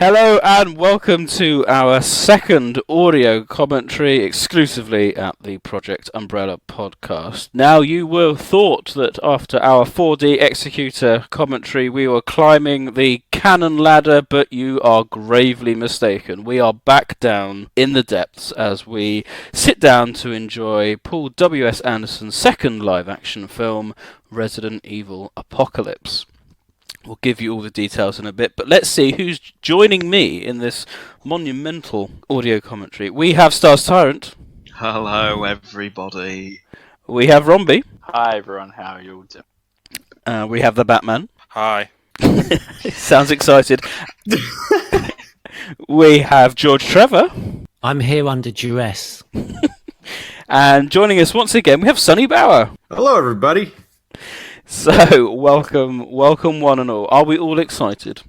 Hello and welcome to our second audio commentary exclusively at the Project Umbrella podcast. Now, you will have thought that after our 4D Executor commentary we were climbing the canon ladder, but you are gravely mistaken. We are back down in the depths as we sit down to enjoy Paul W.S. Anderson's second live-action film, Resident Evil Apocalypse. We'll give you all the details in a bit, but let's see who's joining me in this monumental audio commentary. We have Stars Tyrant. Hello, everybody. We have Rombie. Hi, everyone. How are you all doing? We have the Batman. Hi. Sounds excited. We have George Trevor. I'm here under duress. And joining us once again, we have Sonny Bauer. Hello, everybody. So, welcome one and all. Are we all excited?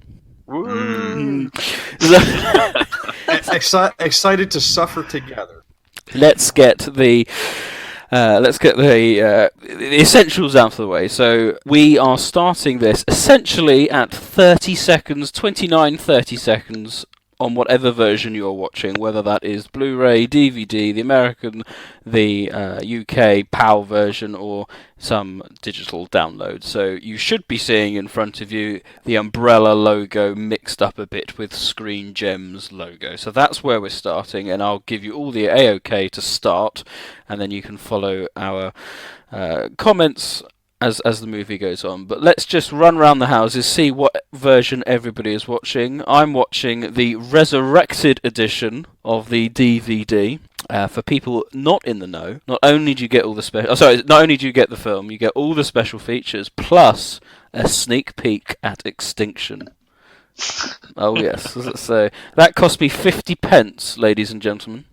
Excited to suffer together. Let's get the essentials out of the way. So we are starting this essentially at 30 seconds, 30 seconds on whatever version you're watching, whether that is Blu-ray, DVD, the American, the UK PAL version, or some digital download. So you should be seeing in front of you the Umbrella logo mixed up a bit with Screen Gems logo. So that's where we're starting, and I'll give you all the A-OK to start, and then you can follow our comments as the movie goes on. But let's just run around the houses, see what version everybody is watching. I'm watching the resurrected edition of the DVD. For people not in the know, not only do you get all the not only do you get the film, you get all the special features plus a sneak peek at Extinction. Oh yes, so that cost me 50 pence, ladies and gentlemen.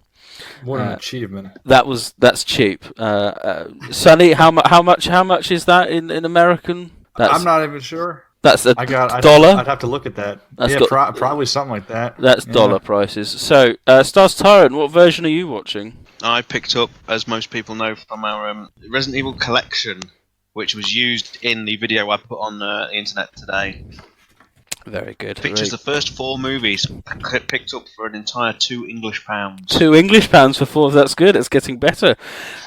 What an achievement! That's cheap. Sonny, how much is that in American? I'm not even sure. That's a dollar. I'd have to look at that. Probably something like that. That's dollar prices. So, Stars Tyrant, what version are you watching? I picked up, as most people know, from our Resident Evil collection, which was used in the video I put on the internet today. Very good. Pictures the first 4 movies picked up for an entire £2 £2. £2 for 4. That's good. It's getting better.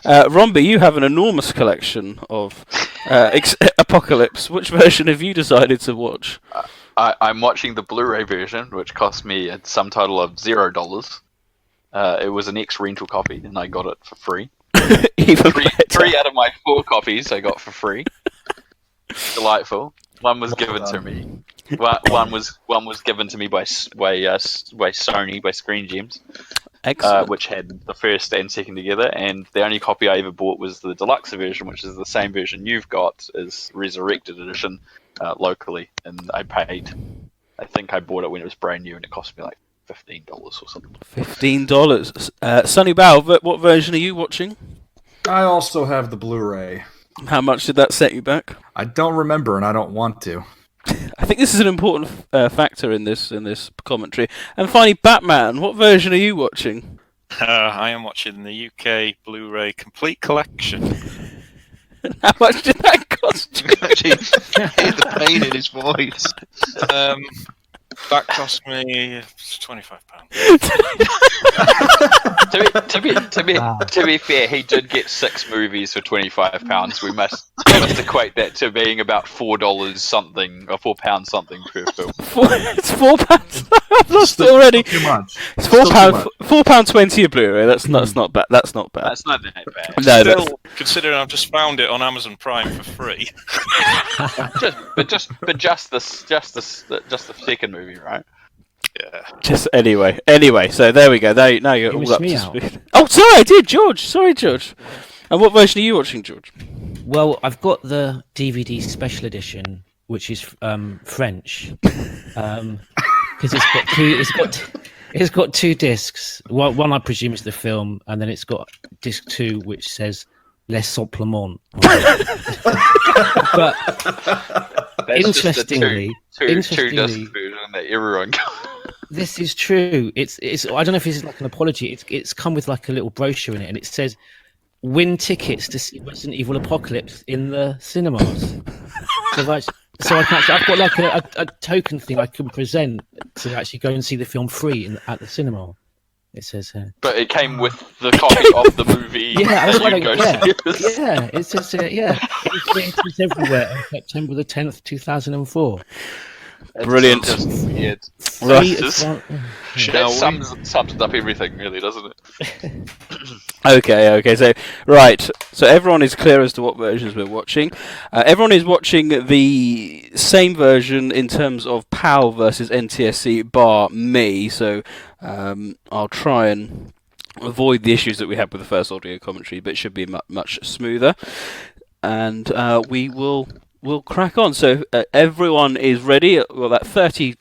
Rombie, you have an enormous collection of Apocalypse. Which version have you decided to watch? I'm watching the Blu-ray version, which cost me a sum total of $0. It was an ex-rental copy, and I got it for free. Three out of my 4 copies I got for free. Delightful. One was given to me. One was given to me by Sony, by Screen Gems, which had the first and second together. And the only copy I ever bought was the deluxe version, which is the same version you've got, is Resurrected Edition, locally. And I think I bought it when it was brand new, and it cost me like $15 or something. $15. Sonny Bauer, what version are you watching? I also have the Blu-ray. How much did that set you back? I don't remember, and I don't want to. I think this is an important factor in this commentary. And finally, Batman, what version are you watching? I am watching the UK Blu-ray complete collection. How much did that cost you? Actually, hear the pain in his voice. That cost me £25. To be fair, he did get 6 movies for £25. We must equate that to being about $4 something, or £4 something per film. It's £4. I've lost it already. Too much. It's £4.20 a Blu-ray. That's not bad. That's not bad. That's not that bad. No, Still, considering I've just found it on Amazon Prime for free. just the second movie, right? Yeah. Just anyway. So there we go. Now you're all up to speed. Oh, sorry, I did, George. Sorry, George. And what version are you watching, George? Well, I've got the DVD special edition, which is French, because it's got 2 discs. One I presume is the film, and then it's got disc 2, which says Les Simplement. But That's interestingly, two disc version that everyone got. This is true. It's. I don't know if this is like an apology. It's come with like a little brochure in it, and it says, "Win tickets to see Resident Evil Apocalypse in the cinemas." So So I've got like a token thing I can present to actually go and see the film free at the cinema. It says here. But it came with the copy of the movie. Yeah, that's what yeah. It says it is everywhere on September the 10th, 2004. Brilliant. Just weird. Right. That sums up everything, really, doesn't it? Okay. So everyone is clear as to what versions we're watching. Everyone is watching the same version in terms of PAL versus NTSC, bar me. So I'll try and avoid the issues that we had with the first audio commentary, but it should be much smoother. And we'll crack on. So everyone is ready. Well, that 30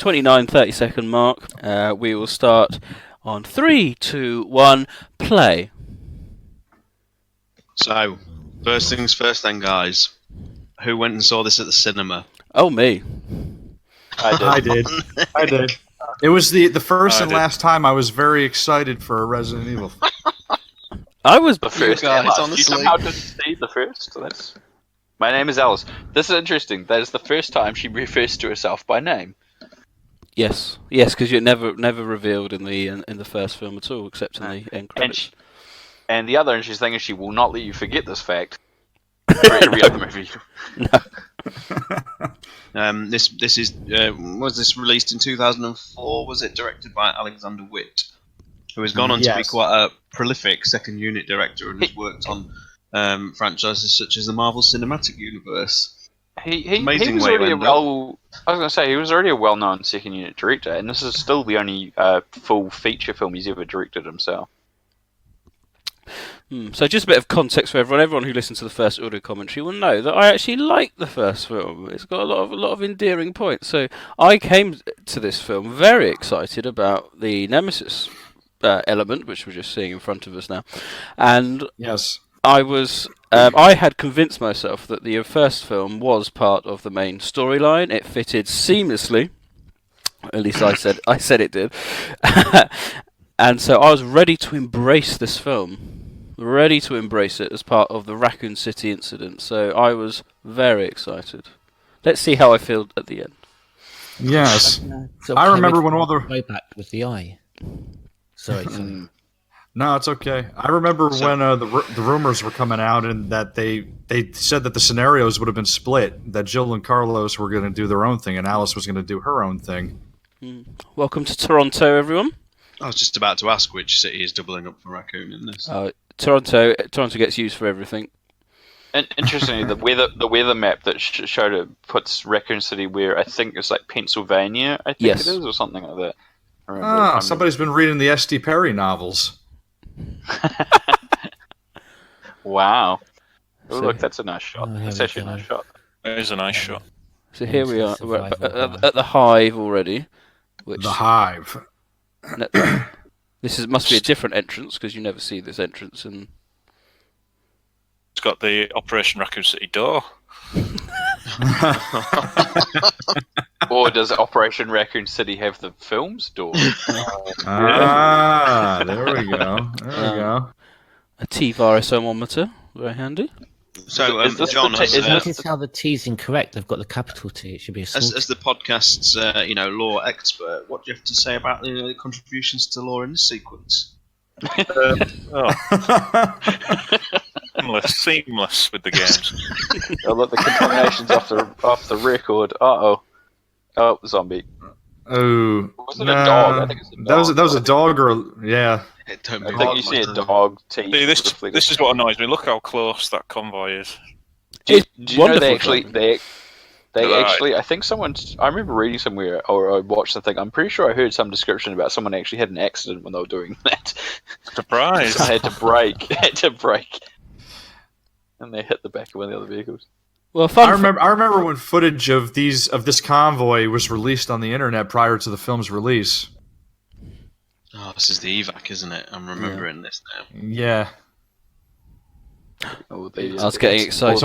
second mark. We will start on 3, 2, 1, play. So, first things first then, guys. Who went and saw this at the cinema? Oh, me. I did. It was the first and last time I was very excited for a Resident Evil. I was the first. Guys, you somehow didn't see the first. My name is Alice. This is interesting. That is the first time she refers to herself by name. Yes, because you're never revealed in the first film at all, except in the end credits. And the other interesting thing is she will not let you forget this fact for every other movie. No. This is was this released in 2004? Was it directed by Alexander Witt, who has gone on to be quite a prolific second unit director and has worked on franchises such as the Marvel Cinematic Universe. He was already he was already a well-known second unit director, and this is still the only full feature film he's ever directed himself. So just a bit of context for everyone. Everyone who listened to the first audio commentary will know that I actually like the first film. It's got a lot of endearing points. So I came to this film very excited about the Nemesis element, which we're just seeing in front of us now, and yes. I had convinced myself that the first film was part of the main storyline. It fitted seamlessly. At least I said it did. And so I was ready to embrace this film. Ready to embrace it as part of the Raccoon City incident. So I was very excited. Let's see how I feel at the end. Yes. I remember when all the way back with the eye. Sorry. No, it's okay. I remember when the rumors were coming out and that they said that the scenarios would have been split, that Jill and Carlos were going to do their own thing and Alice was going to do her own thing. Welcome to Toronto, everyone. I was just about to ask which city is doubling up for Raccoon in this. Toronto gets used for everything. And interestingly, the weather map that showed it puts Raccoon City where I think it's like Pennsylvania, I think it is, or something like that. Somebody's been reading the S.D. Perry novels. Wow. Oh, look, that's a nice shot. That's actually a nice shot. That is a nice shot. So here we are. We're at the Hive already. The Hive. This must be a different entrance because you never see this entrance. And it's got the Operation Raccoon City door. Or does Operation Raccoon City have the film's door? There we go. A T-virus thermometer, very handy. So, John, notice how the T's incorrect. They've got the capital T. It should be a small as the podcast's lore expert, what do you have to say about the contributions to lore in this sequence? Seamless with the games. Oh, look, the contamination's off the record. Oh, zombie. Oh, was it a dog? I think it's a dog. That was a dog, or yeah. I think you see a dog. See, this is what annoys me. Look how close that convoy is. Do you know they actually? I think I remember reading somewhere or I watched something. I'm pretty sure I heard some description about someone actually had an accident when they were doing that. Surprise! So had to brake, and they hit the back of one of the other vehicles. Well, I remember when footage of this convoy was released on the internet prior to the film's release. Oh, this is the evac, isn't it? I'm remembering this now. Yeah. I was getting excited.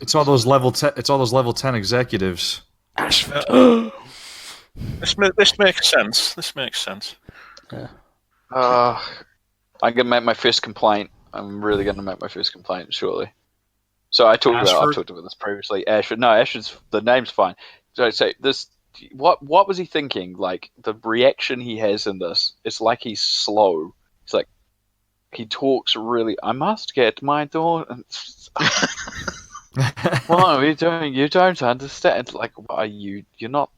It's all those level 10. It's all those level 10 executives. Ashford. This makes sense. This makes sense. Yeah. I'm gonna make my first complaint. I'm really gonna make my first complaint shortly. So I've talked Ashford? about this previously. Ashford. No, Ashford's the name's fine. So this. What was he thinking? Like the reaction he has in this, it's like he's slow. It's like he talks really. I must get my daughter. What are you doing? You don't understand. Like, are you? You're not.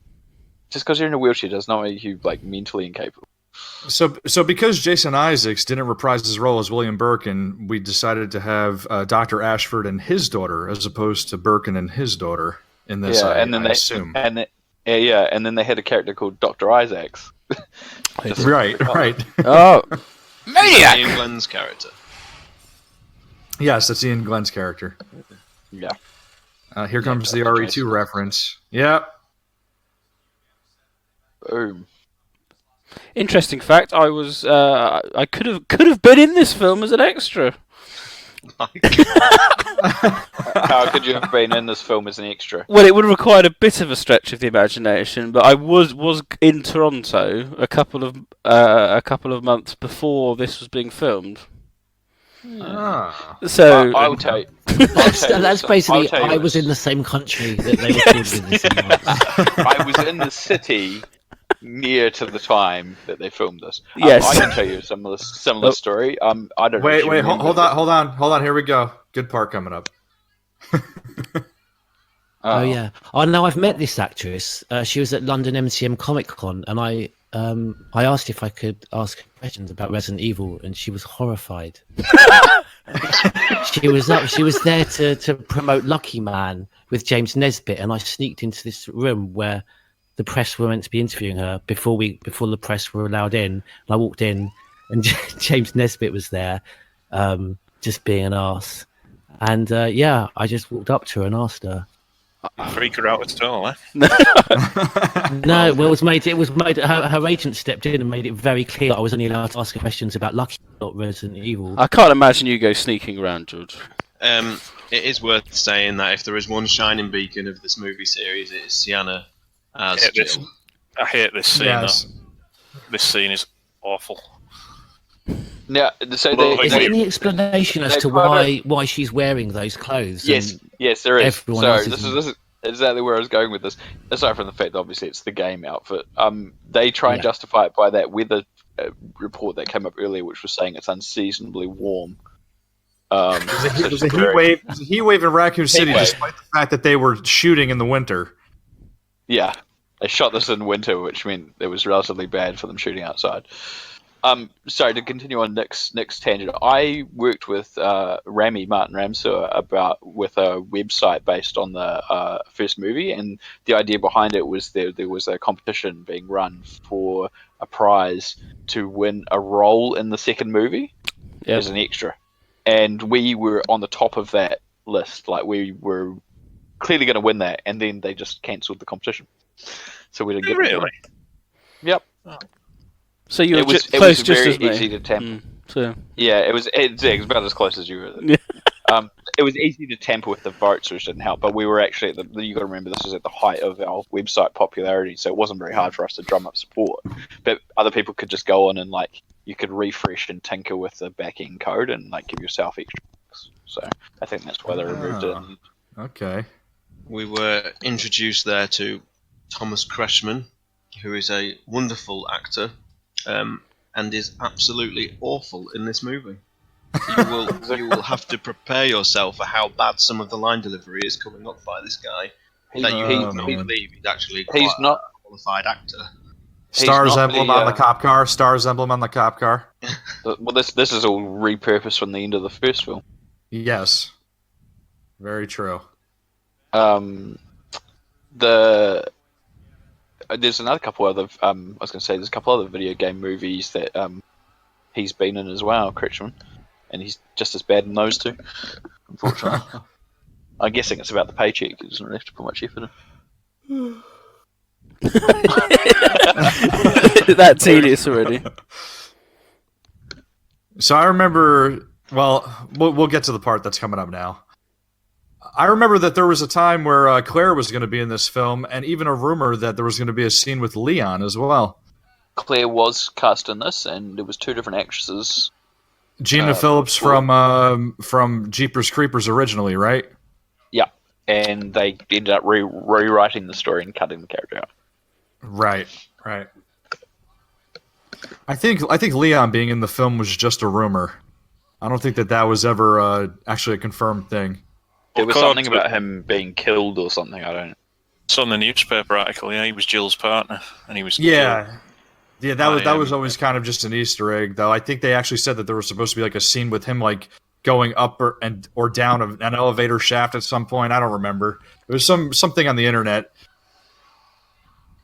Just because you're in a wheelchair does not make you like mentally incapable. So because Jason Isaacs didn't reprise his role as William Birkin, we decided to have Dr. Ashford and his daughter, as opposed to Birkin and his daughter in this. Yeah, I and then they assume. and then they had a character called Dr. Isaacs. Right. Oh, Ian Glenn's character. Yes, that's Ian Glenn's character. Yeah. Here comes the RE2 reference. Yep. Boom. interesting fact. I was I could have been in this film as an extra. How could you have been in this film as an extra? Well, it would have required a bit of a stretch of the imagination, but I was in Toronto a couple of months before this was being filmed. So I'll tell you. That's basically, I was this. in the same country that they recorded in this. I was in the city near to the time that they filmed this. Yes. I can tell you a similar story. I don't. Wait, actually hold remember on. Here we go. Good part coming up. Oh yeah. Oh no, I've met this actress. She was at London MCM Comic Con, and I asked if I could ask her questions about Resident Evil, and she was horrified. She was there to promote Lucky Man with James Nesbitt, and I sneaked into this room where the press were meant to be interviewing her before the press were allowed in. And I walked in, and James Nesbitt was there, just being an arse. And I just walked up to her and asked her. Freak her out at all, eh? No, well, it was made. Her agent stepped in and made it very clear I was only allowed to ask her questions about Lucky, not Resident Evil. I can't imagine you go sneaking around, George. It is worth saying that if there is one shining beacon of this movie series, it is Sienna as Jill. I hate this scene. Yes. This scene is awful. Yeah. So Is there any explanation as to why she's wearing those clothes? Yes, there is. Everyone So else this isn't. is exactly where I was going with this. Aside from the fact that obviously it's the game outfit, they try and justify it by that weather report that came up earlier, which was saying it's unseasonably warm. There's a heat wave in Raccoon City, despite the fact that they were shooting in the winter. Yeah, they shot this in winter, which meant it was relatively bad for them shooting outside. Sorry, to continue on Nick's tangent, I worked with Martin Ramseur with a website based on the first movie, and the idea behind it was there was a competition being run for a prize to win a role in the second movie as an extra, and we were on the top of that list. Like, we were clearly going to win that, and then they just cancelled the competition, so we didn't get Really? Yep. Oh. So you were It was close just very as me. easy to tamper. So Yeah, it was about as close as you were. Yeah. It was easy to tamper with the votes, which didn't help. But we were actually you got to remember, this was at the height of our website popularity, so it wasn't very hard for us to drum up support. But other people could just go on and you could refresh and tinker with the back-end code and give yourself extra bucks. So I think that's why they removed it. Okay. We were introduced there to Thomas Kretschmann, who is a wonderful actor, and is absolutely awful in this movie. You will have to prepare yourself for how bad some of the line delivery is coming up by this guy. You not believe he's actually quite a qualified actor. Stars emblem on the cop car. Stars emblem on the cop car. Well, this is all repurposed from the end of the first film. Yes. Very true. There's another couple other. I was going to say there's a couple other video game movies that he's been in as well, Kretschmann, and he's just as bad in those two. Unfortunately, I'm guessing it's about the paycheck. He doesn't really have to put much effort in. that tedious already. So I remember. Well, we'll get to the part that's coming up now. I remember that there was a time where Claire was going to be in this film, and even a rumor that there was going to be a scene with Leon as well. Claire was cast in this, and there was two different actresses. Gina Phillips from Jeepers Creepers originally, right? and they ended up rewriting the story and cutting the character out. Right. I think Leon being in the film was just a rumor. I don't think that was ever actually a confirmed thing. There was something about him being killed or something. I don't. It's on the newspaper article. Yeah, he was Jill's partner, and he was killed. Yeah, that was um, always kind of just an Easter egg, though. I think they actually said that there was supposed to be like a scene with him like going up or down an elevator shaft at some point. I don't remember. It was something on the internet.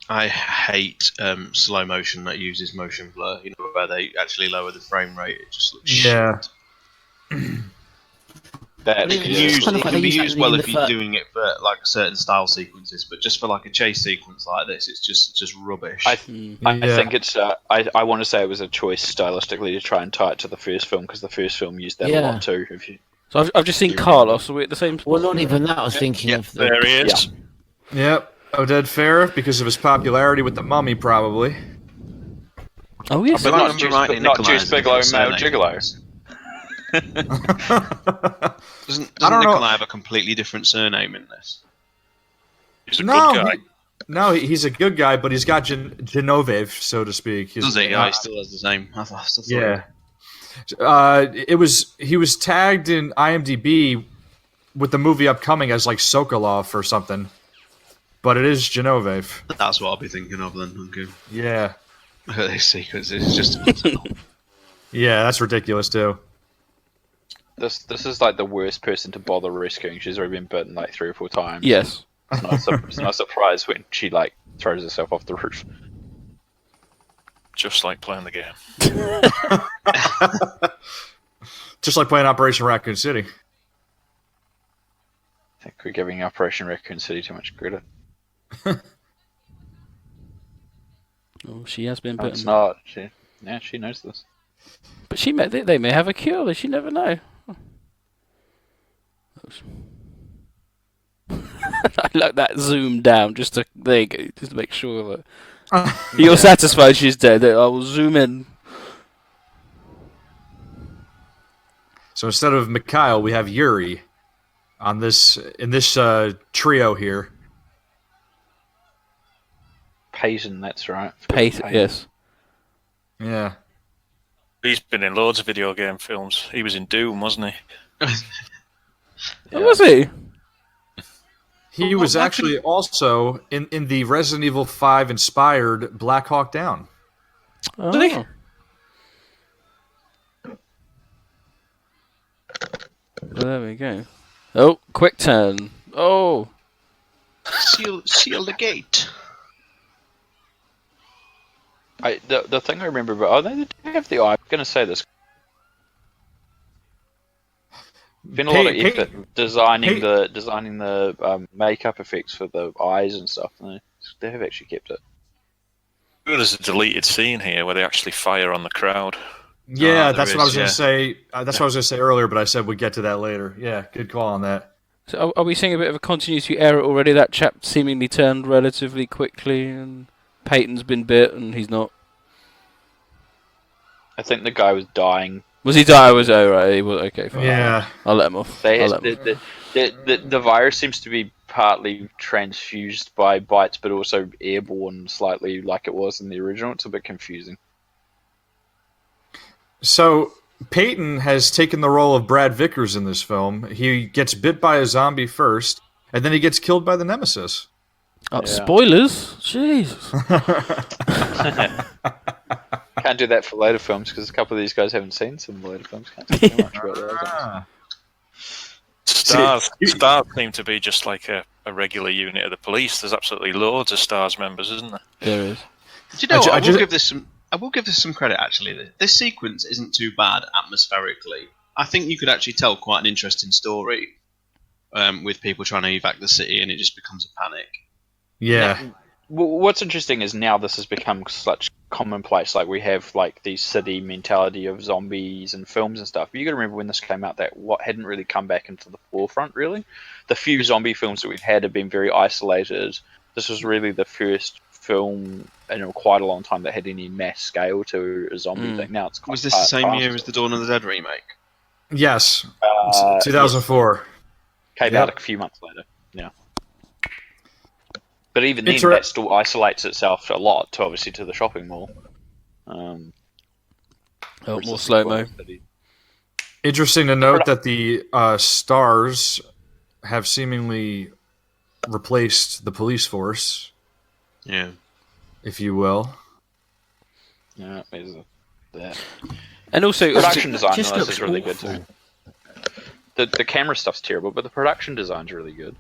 I hate slow motion that uses motion blur. You know, where they actually lower the frame rate. It just looks shit. It can be used well if you're doing it for like certain style sequences, but just for like a chase sequence like this, it's just rubbish. I think it's. I want to say it was a choice stylistically to try and tie it to the first film because the first film used that a lot too. So I've just seen Carlos. Are we at the same spot? Well, not even that. I was thinking of the... There he is. Yep, Oded Fehr, because of his popularity with the Mummy, probably. Oh yes, but not Juice Bigelow, Male Gigolo. Doesn't Nikolai have a completely different surname in this? He's a good guy. No, he's a good guy, but he's got Ginoveaf, so to speak. Does he? He still has the same. He was tagged in IMDb with the movie upcoming as like Sokolov or something, but it is Ginoveaf. That's what I'll be thinking of then. Okay. Yeah. Look at this sequence. It's just. Yeah, that's ridiculous too. This is like the worst person to bother rescuing. She's already been bitten like 3 or 4 times. Yes. It's not a surprise when she like throws herself off the roof. Just like playing the game. Just like playing Operation Raccoon City. I think we're giving Operation Raccoon City too much credit. Oh, she has been bitten. It's not. She knows this. But they may have a cure. You never know. I like that zoom down just to make sure that you're satisfied she's dead. I will zoom in. So instead of Mikhail, we have Yuri in this trio here. Payton, that's right. Payton, yes. Yeah. He's been in loads of video game films. He was in Doom, wasn't he? Oh, was he? He was actually also in the Resident Evil 5 inspired Black Hawk Down. Oh. Did he? Well, there we go. Oh, quick turn. Oh. Seal the gate. The thing I remember about they do have the eye. I'm going to say this. Been a lot of effort designing the makeup effects for the eyes and stuff. And they have actually kept it. There's a deleted scene here where they actually fire on the crowd. Yeah, that's what I was going to say. That's what I was going to say earlier, but I said we'd get to that later. Yeah, good call on that. So are we seeing a bit of a continuity error already? That chap seemingly turned relatively quickly, and Peyton's been bit, and he's not. I think the guy was dying. Was he dying? Right. He was okay. Fine. Yeah, I'll let him off. The virus seems to be partly transfused by bites, but also airborne slightly, like it was in the original. It's a bit confusing. So Peyton has taken the role of Brad Vickers in this film. He gets bit by a zombie first, and then he gets killed by the Nemesis. Spoilers? Jeez. Can't do that for later films because a couple of these guys haven't seen some later films. Can't say too much about those. Stars seem to be just like a regular unit of the police. There's absolutely loads of Stars members, isn't there? There is. Do you know what? I will give this some credit, actually. This sequence isn't too bad atmospherically. I think you could actually tell quite an interesting story with people trying to evac the city, and it just becomes a panic. Yeah. What's interesting is now this has become such commonplace. Like we have like the city mentality of zombies and films and stuff. But you got to remember when this came out that what hadn't really come back into the forefront. Really, the few zombie films that we've had have been very isolated. This was really the first film in quite a long time that had any mass scale to a zombie thing. Now it's quite was this the same year as the Dawn of the Dead remake? Yes, 2004. Came out a few months later. Yeah. But even then, that still isolates itself a lot, obviously, to the shopping mall. More slow-mo. Interesting to note that the stars have seemingly replaced the police force. Yeah. If you will. Yeah, that. And also, production design just is really awful. good too. The camera stuff's terrible, but the production design's really good.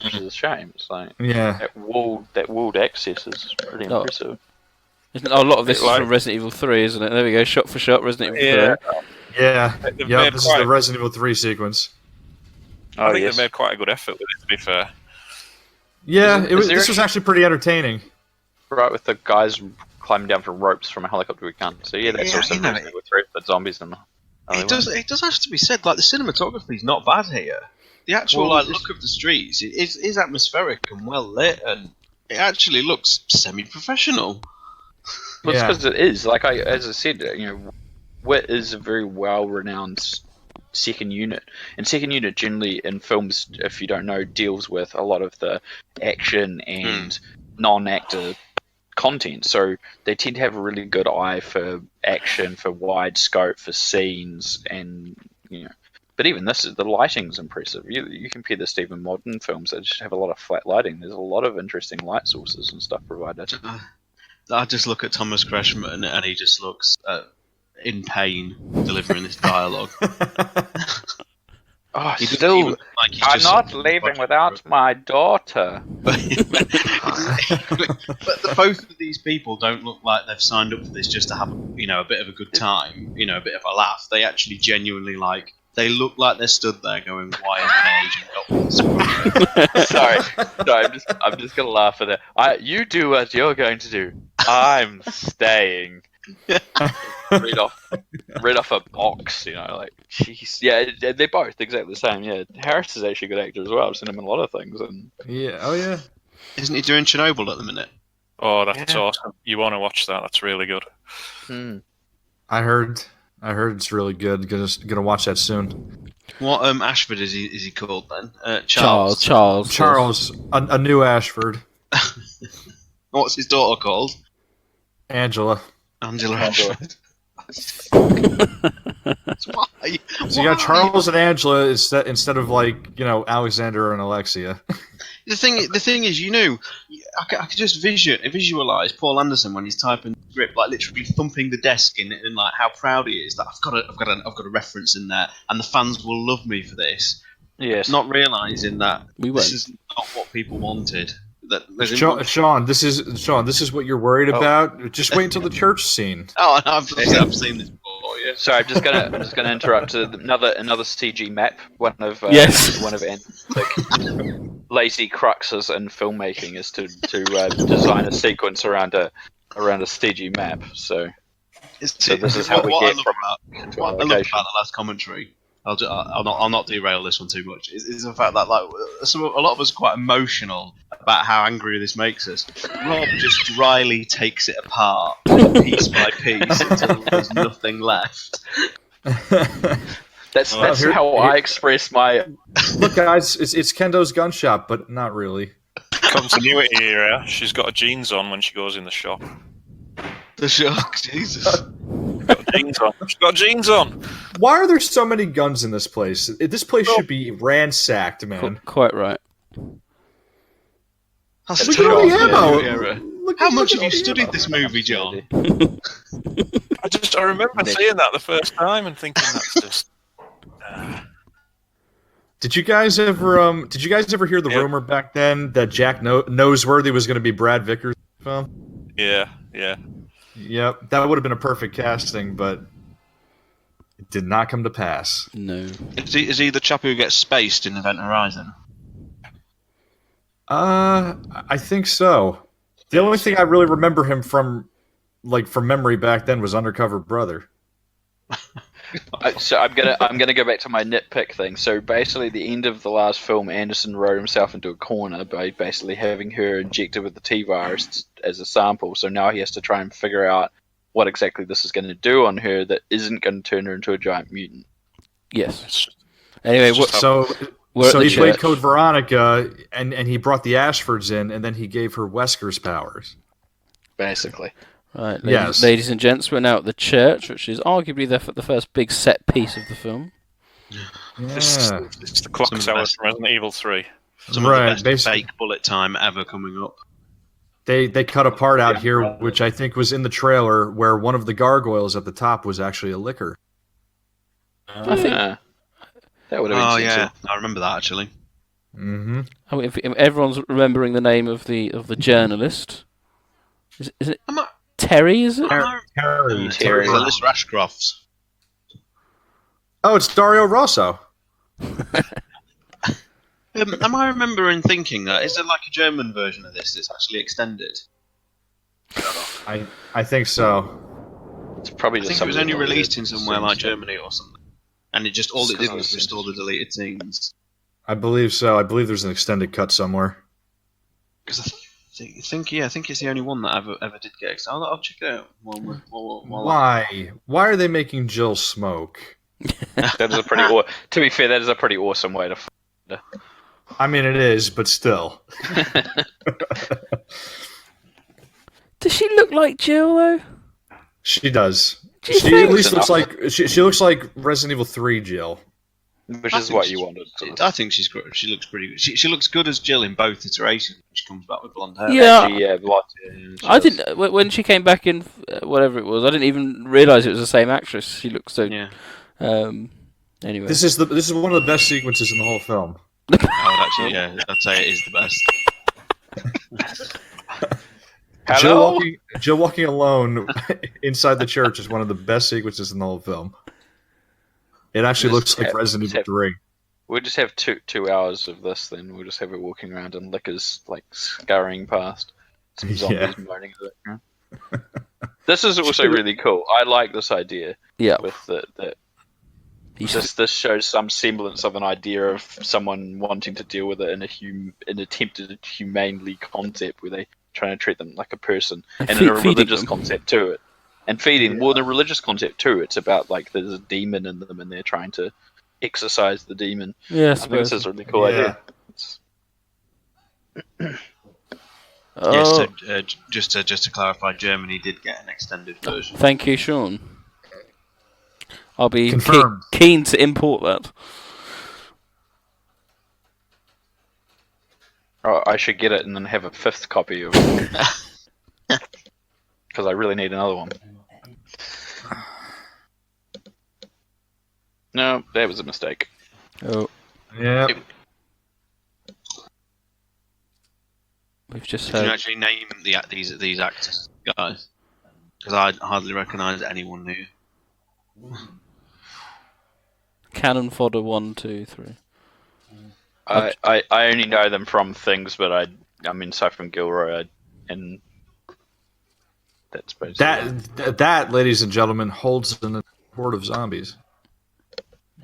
Which is a shame. It's like that walled access is pretty impressive. A lot of this is from Resident Evil 3, isn't it? There we go, shot for shot, Resident Evil 3. Yeah, this is the Resident Evil 3 sequence. I think they've made quite a good effort with it, to be fair. Yeah, this was actually pretty entertaining. Right, with the guys climbing down from ropes from a helicopter we can't see. Yeah, that's also Resident Evil 3 with zombies and it does have to be said, like, the cinematography is not bad here. The actual look of the streets is atmospheric and well lit, and it actually looks semi-professional. Well, it's because it is. Like as I said, Witt is a very well-renowned second unit, and second unit generally in films, if you don't know, deals with a lot of the action and non-actor content. So they tend to have a really good eye for action, for wide scope, for scenes, and But even the lighting's impressive. You compare this to even modern films that just have a lot of flat lighting. There's a lot of interesting light sources and stuff provided. I just look at Thomas Kretschmann and he just looks in pain delivering this dialogue. I'm not leaving without my daughter. But both of these people don't look like they've signed up for this just to have a bit of a good time, a bit of a laugh. They actually genuinely they look like they're stood there going, "Why is an agent got this?" Sorry, I'm just gonna laugh at that. You do what you're going to do. I'm staying. read off a box, jeez. Yeah, they're both exactly the same. Yeah, Harris is actually a good actor as well. I've seen him in a lot of things. And yeah. Isn't he doing Chernobyl at the minute? Oh, that's awesome! You want to watch that? That's really good. I heard it's really good. Gonna watch that soon. What Ashford is he called then? Charles. A new Ashford. What's his daughter called? Angela Ashford. Why? So you got Charles and Angela instead of Alexander and Alexia. The thing is, I could just visualize Paul Anderson when he's typing the script, literally thumping the desk and how proud he is that I've got a reference in there, and the fans will love me for this. Yes. Not realizing that this is not what people wanted. Sean, this is what you're worried about. Just wait until the church scene. Oh, I've seen this before. Yeah. Sorry, I'm just gonna interrupt. Another CG map. One of Anne's lazy cruxes in filmmaking is to design a sequence around a CG map. So this is how we get from what I love about the last commentary. I'll not derail this one too much. Is the fact that a lot of us are quite emotional about how angry this makes us. Rob just dryly takes it apart piece by piece until there's nothing left. That's how I express my. Look, guys, it's Kendo's gun shop, but not really. Continuity here. She's got her jeans on when she goes in the shop. The shop, Jesus. She's got jeans on. Why are there so many guns in this place? This place should be ransacked, man. Quite right. Look at all the ammo. How much have you studied this movie, John? I remember seeing that the first time and thinking that's just. Did you guys ever hear the rumor back then that Jack Noseworthy was going to be Brad Vickers' film? Yeah. Yep, that would have been a perfect casting, but it did not come to pass. No. Is he the chap who gets spaced in Event Horizon? I think so. The only thing I really remember him from memory back then was Undercover Brother. So I'm gonna go back to my nitpick thing. So basically, at the end of the last film, Anderson wrote himself into a corner by basically having her injected with the T virus as a sample. So now he has to try and figure out what exactly this is going to do on her that isn't going to turn her into a giant mutant. Yes. Anyway, So he played Code Veronica, and he brought the Ashfords in, and then he gave her Wesker's powers. Basically. Right, ladies and gents, we're now at the church, which is arguably the first big set piece of the film. Yeah. It's the clock tower from Resident Evil 3. Some of the best fake bullet time ever coming up. They cut a part out here, which I think was in the trailer, where one of the gargoyles at the top was actually a liquor. I think that would have been yeah, I remember that actually. Mm-hmm. I mean, if everyone's remembering the name of the journalist, is it Terry? Is it Terry? Alice Rashcroft's. Oh, it's Dario Rosso. Am I remembering thinking that? Is there like a German version of this that's actually extended? I think so. It's probably just I think it was only released in somewhere like Germany or something. And it did was restore the deleted scenes. I believe so. I believe there's an extended cut somewhere. Because I think it's the only one that ever did get extended. I'll check it out. Why? Why are they making Jill smoke? That is a pretty. To be fair, that is a pretty awesome way to. I mean, it is, but still. Does she look like Jill though? She does. She at least looks like she looks like Resident Evil 3 Jill, which is what you wanted. I think she looks pretty good. She looks good as Jill in both iterations. She comes back with blonde hair. Yeah, blonde. I didn't when she came back in whatever it was. I didn't even realise it was the same actress. She looked so. Yeah. Anyway, this is one of the best sequences in the whole film. I'd say it is the best. Jill walking alone inside the church is one of the best sequences in the whole film. It actually looks like Resident Evil 3. We'll just have 2 hours of this then. We'll just have her walking around and liquors like scurrying past. Some zombies moaning in the background. This is also really cool. I like this idea. Yeah. With that. This shows some semblance of an idea of someone wanting to deal with it in an attempted humanely concept where they trying to treat them like a person, and in a religious concept to it, and feeding. Well, in a religious concept too, it's about like there's a demon in them, and they're trying to exorcise the demon. Yeah, I think this is a really cool idea. Yes, just to clarify, Germany did get an extended version. Thank you, Sean. I'll be keen to import that. Oh, I should get it and then have a 5th copy of it. Because I really need another one. No, that was a mistake. Oh. Yeah. We've just Can you actually name these actors, guys? Because I hardly recognise anyone new. Cannon fodder 1, 2, 3. I only know them from things, but I mean, aside from Gilroy, and that's basically that, ladies and gentlemen, holds in a horde of zombies.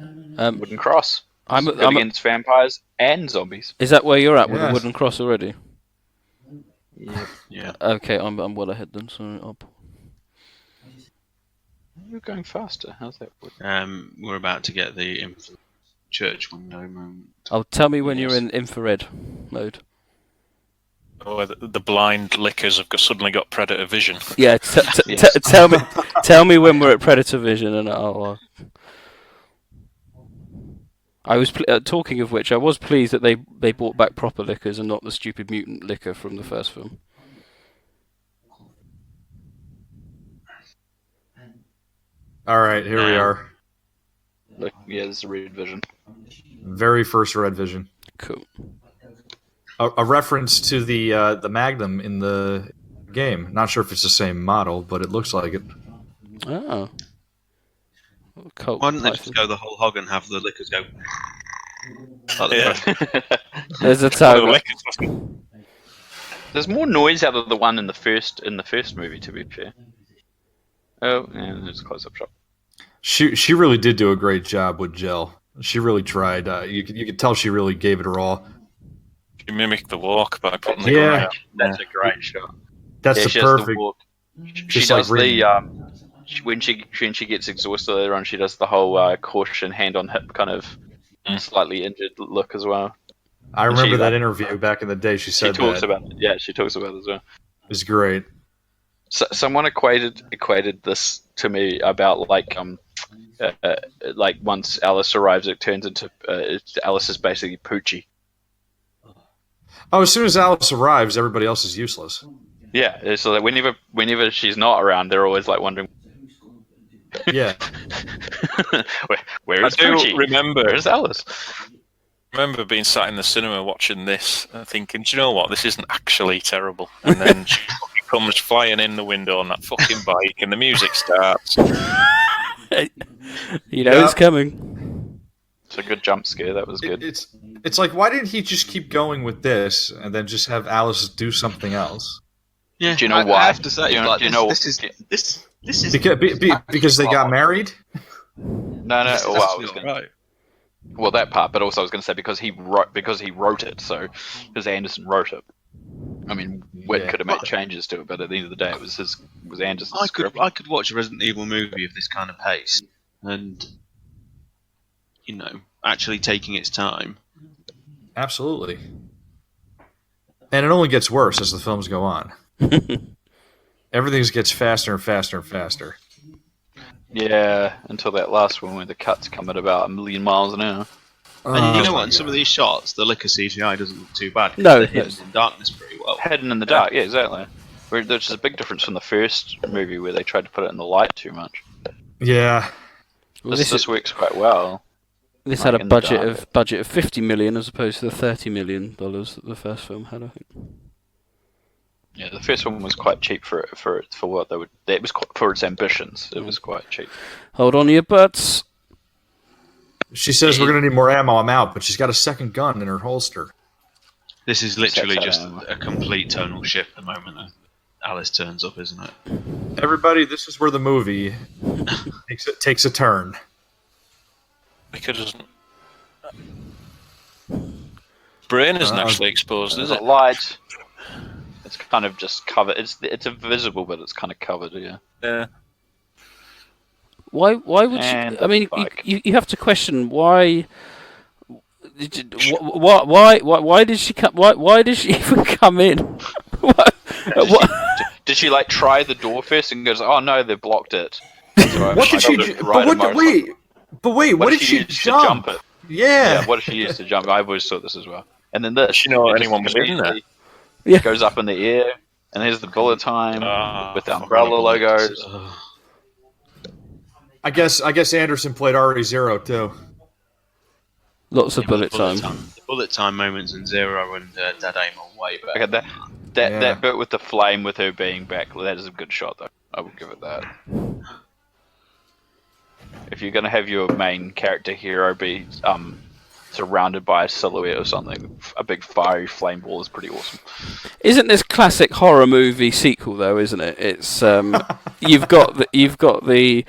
Wooden cross. I'm against vampires and zombies. Is that where you're at with the wooden cross already? Yeah. Okay, I'm well ahead then. So You're going faster. How's that work? We're about to get the church window moment. Oh, tell me when you're in infrared mode. Oh, the blind lickers have suddenly got predator vision. Yeah, tell me when we're at predator vision, and I'll. I was talking of which, I was pleased that they brought back proper lickers and not the stupid mutant liquor from the first film. All right, here we are. Look, yeah, this is red vision. Very first red vision. Cool. A reference to the Magnum in the game. Not sure if it's the same model, but it looks like it. Oh. Why don't they just go the whole hog and have the liquors go? There's a tiger. There's more noise out of the one in the first movie, to be fair. Oh, and there's a close-up shot. She really did do a great job with Jill. She really tried. You could tell she really gave it her all. She mimicked the walk by putting the gun out. That's a great shot. That's the perfect. The walk. She does when she gets exhausted later on, she does the whole caution hand on hip kind of slightly injured look as well. I remember that interview back in the day. She said she talks that. about it. Yeah, she talks about it as well. It's great. So, someone equated this to me about like once Alice arrives, it turns into Alice is basically Poochie. Oh, as soon as Alice arrives, everybody else is useless. Yeah, so that whenever she's not around, they're always like wondering. Yeah. where is Poochie? Where's Alice? I remember being sat in the cinema watching this and thinking, do you know what? This isn't actually terrible. And then she comes flying in the window on that fucking bike, and the music starts. It's coming. It's a good jump scare. That was good. It's like, why didn't he just keep going with this and then just have Alice do something else? Yeah. Do you know why? I have to say, this is because they got married. No. Well, that part, but also I was going to say because he wrote it, so because Anderson wrote it. I mean, Witt could have made changes to it, but at the end of the day, it was Anderson's script. I could watch a Resident Evil movie of this kind of pace, and actually taking its time. Absolutely. And it only gets worse as the films go on. Everything gets faster and faster and faster. Yeah, until that last one where the cuts come at about 1,000,000 miles an hour. And you know what? In some of these shots, the liquor CGI doesn't look too bad. No, they're hidden in darkness pretty well. Hidden in the dark, yeah, exactly. Which is a big difference from the first movie where they tried to put it in the light too much. Yeah. Well, this works quite well. This had a budget of $50 million as opposed to the $30 million that the first film had, I think. Yeah, the first one was quite cheap for what they would. It was for its ambitions. It was quite cheap. Hold on to your butts. She says we're going to need more ammo. I'm out, but she's got a second gun in her holster. This is literally just a complete tonal shift the moment Alice turns up, isn't it? Everybody, this is where the movie takes a turn. Because it doesn't. Brain isn't actually exposed, is it? Light. It's kind of just covered. It's invisible, but it's kind of covered. Yeah. Yeah. Why would she? I mean, you have to question why. Why did she come? Why did she even come in? Did she like try the door first and goes, "Oh no, they blocked it"? What did she? Wait, what did she jump? It? Yeah. What did she use to jump? I've always thought this as well. And then this. You know anyone was in there? Yeah. Goes up in the air, and there's the bullet time with the umbrella logos. I guess Anderson played RE0 too. Lots of bullet time. The bullet time moments in Zero and Dead Aim are way better. Okay, that bit with the flame with her being back, that is a good shot though. I will give it that. If you're going to have your main character hero be surrounded by a silhouette or something, a big fiery flame ball is pretty awesome. Isn't this classic horror movie sequel though? Isn't it? It's you've got the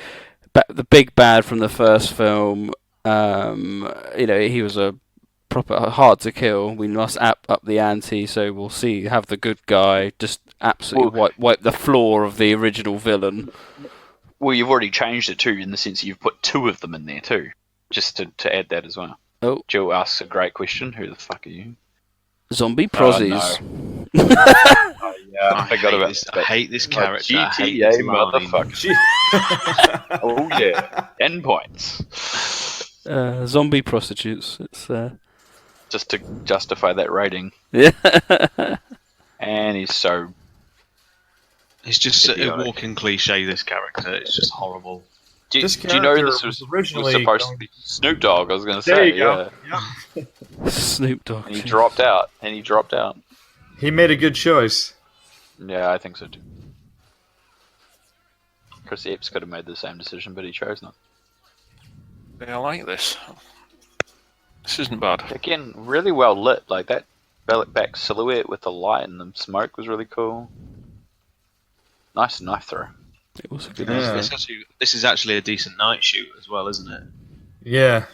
big bad from the first film. He was a proper hard to kill. We must up the ante, so we'll have the good guy just absolutely wipe the floor of the original villain. Well, you've already changed it too, in the sense that you've put two of them in there too, just to add that as well. Oh. Jill asks a great question. Who the fuck are you? Zombie prozzies. No. I forgot about this. I hate this character. GTA motherfucker. Oh yeah. Endpoints. Zombie prostitutes. It's just to justify that rating. Yeah. And he's so. It's just a walking cliche. This character. It's just horrible. Do you know this was originally supposed to be Snoop Dogg? I was going to say. There you go. Yeah. Snoop Dogg. And he dropped out. He made a good choice. Yeah, I think so too. Chris Epps could have made the same decision, but he chose not. Yeah, I like this. This isn't bad. Again, really well lit. Like that back silhouette with the light and the smoke was really cool. Nice knife throw. It was a good. Yeah. This is actually a decent night shoot as well, isn't it? Yeah.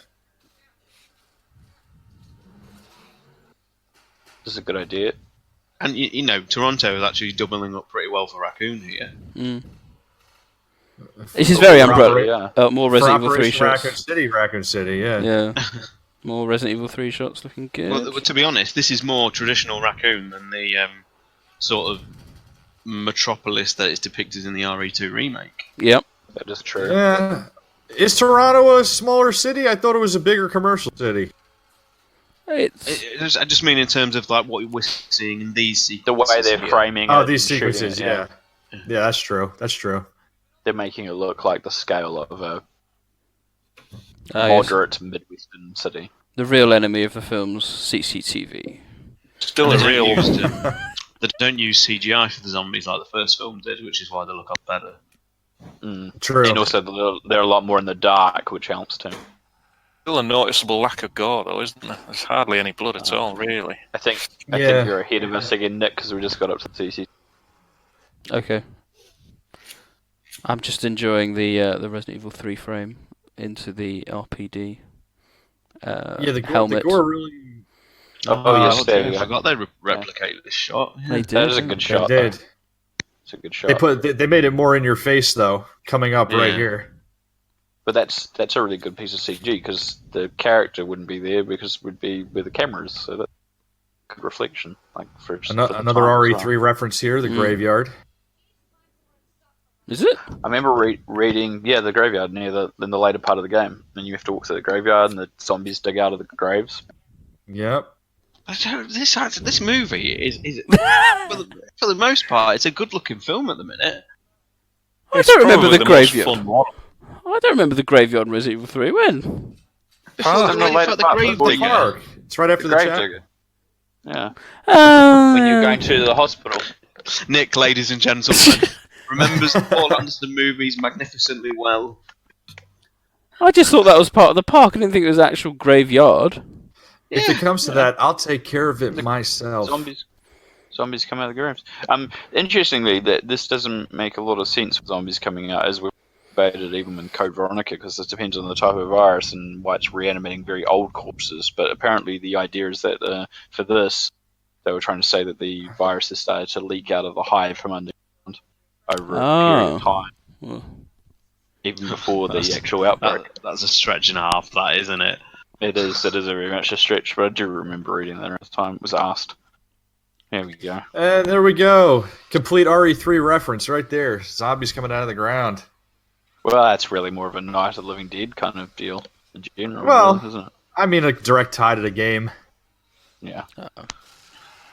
This is a good idea. And Toronto is actually doubling up pretty well for Raccoon here. Mm. This is very Umbrella. More Resident Evil 3 shots. Raccoon City, yeah. Yeah. More Resident Evil 3 shots looking good. Well, to be honest, this is more traditional Raccoon than the sort of metropolis that is depicted in the RE2 remake. Yep. That is true. Yeah. Is Toronto a smaller city? I thought it was a bigger commercial city. I just mean in terms of like what we're seeing in these sequences. The way they're framing Oh, it these and shooting sequences, it, yeah. Yeah, that's true. That's true. They're making it look like the scale of a Yes. moderate Midwestern city. The real enemy of the film's CCTV. Still a real. They don't use CGI for the zombies like the first film did, which is why they look up better. True. And also they're a lot more in the dark, which helps too. Still a noticeable lack of gore, though, isn't there? There's hardly any blood at all, really. I think Yeah. you're ahead of us again, Nick, because we just got up to the CC. Okay. I'm just enjoying the Resident Evil 3 frame into the RPD helmet. The gore really... Yes, there you I go. forgot they replicated this shot. Yeah. They did. That is a good shot. They did. It's a good shot. They made it more in your face though, coming up right Yeah. here. But that's a really good piece of CG because the character wouldn't be there because it would be with the cameras, so that's a good reflection. Like for Another time as RE3 well. reference here, the graveyard. Is it? I remember reading, the graveyard in the later part of the game, and you have to walk through the graveyard, and the zombies dig out of the graves. Yep. This movie is for the most part, it's a good-looking film at the minute. I don't remember Probably the most graveyard. fun one. I don't remember the graveyard in Resident Evil 3. When? Oh, It's right the grave digger. Park. It's right after the grave chat. digger. Yeah. When you're going to the hospital. Nick, ladies and gentlemen, remembers the Paul Anderson movies magnificently well. I just thought that was part of the park. I didn't think it was an actual graveyard. If it comes to that, I'll take care of it myself. Zombies come out of the graves. Interestingly, that this doesn't make a lot of sense with zombies coming out, as we debated even in Code Veronica, because it depends on the type of virus and why it's reanimating very old corpses. But apparently the idea is that for this, they were trying to say that the virus has started to leak out of the hive from underground over a period of time. Well. Even before the actual outbreak. That's a stretch and a half, that, isn't it? It is a very much a stretch, but I do remember reading that at the time it was asked. There we go. And there we go. Complete RE3 reference right there. Zombies coming out of the ground. Well, that's really more of a Night of the Living Dead kind of deal in general, Well, really, isn't it? I mean, a direct tie to the game. Yeah.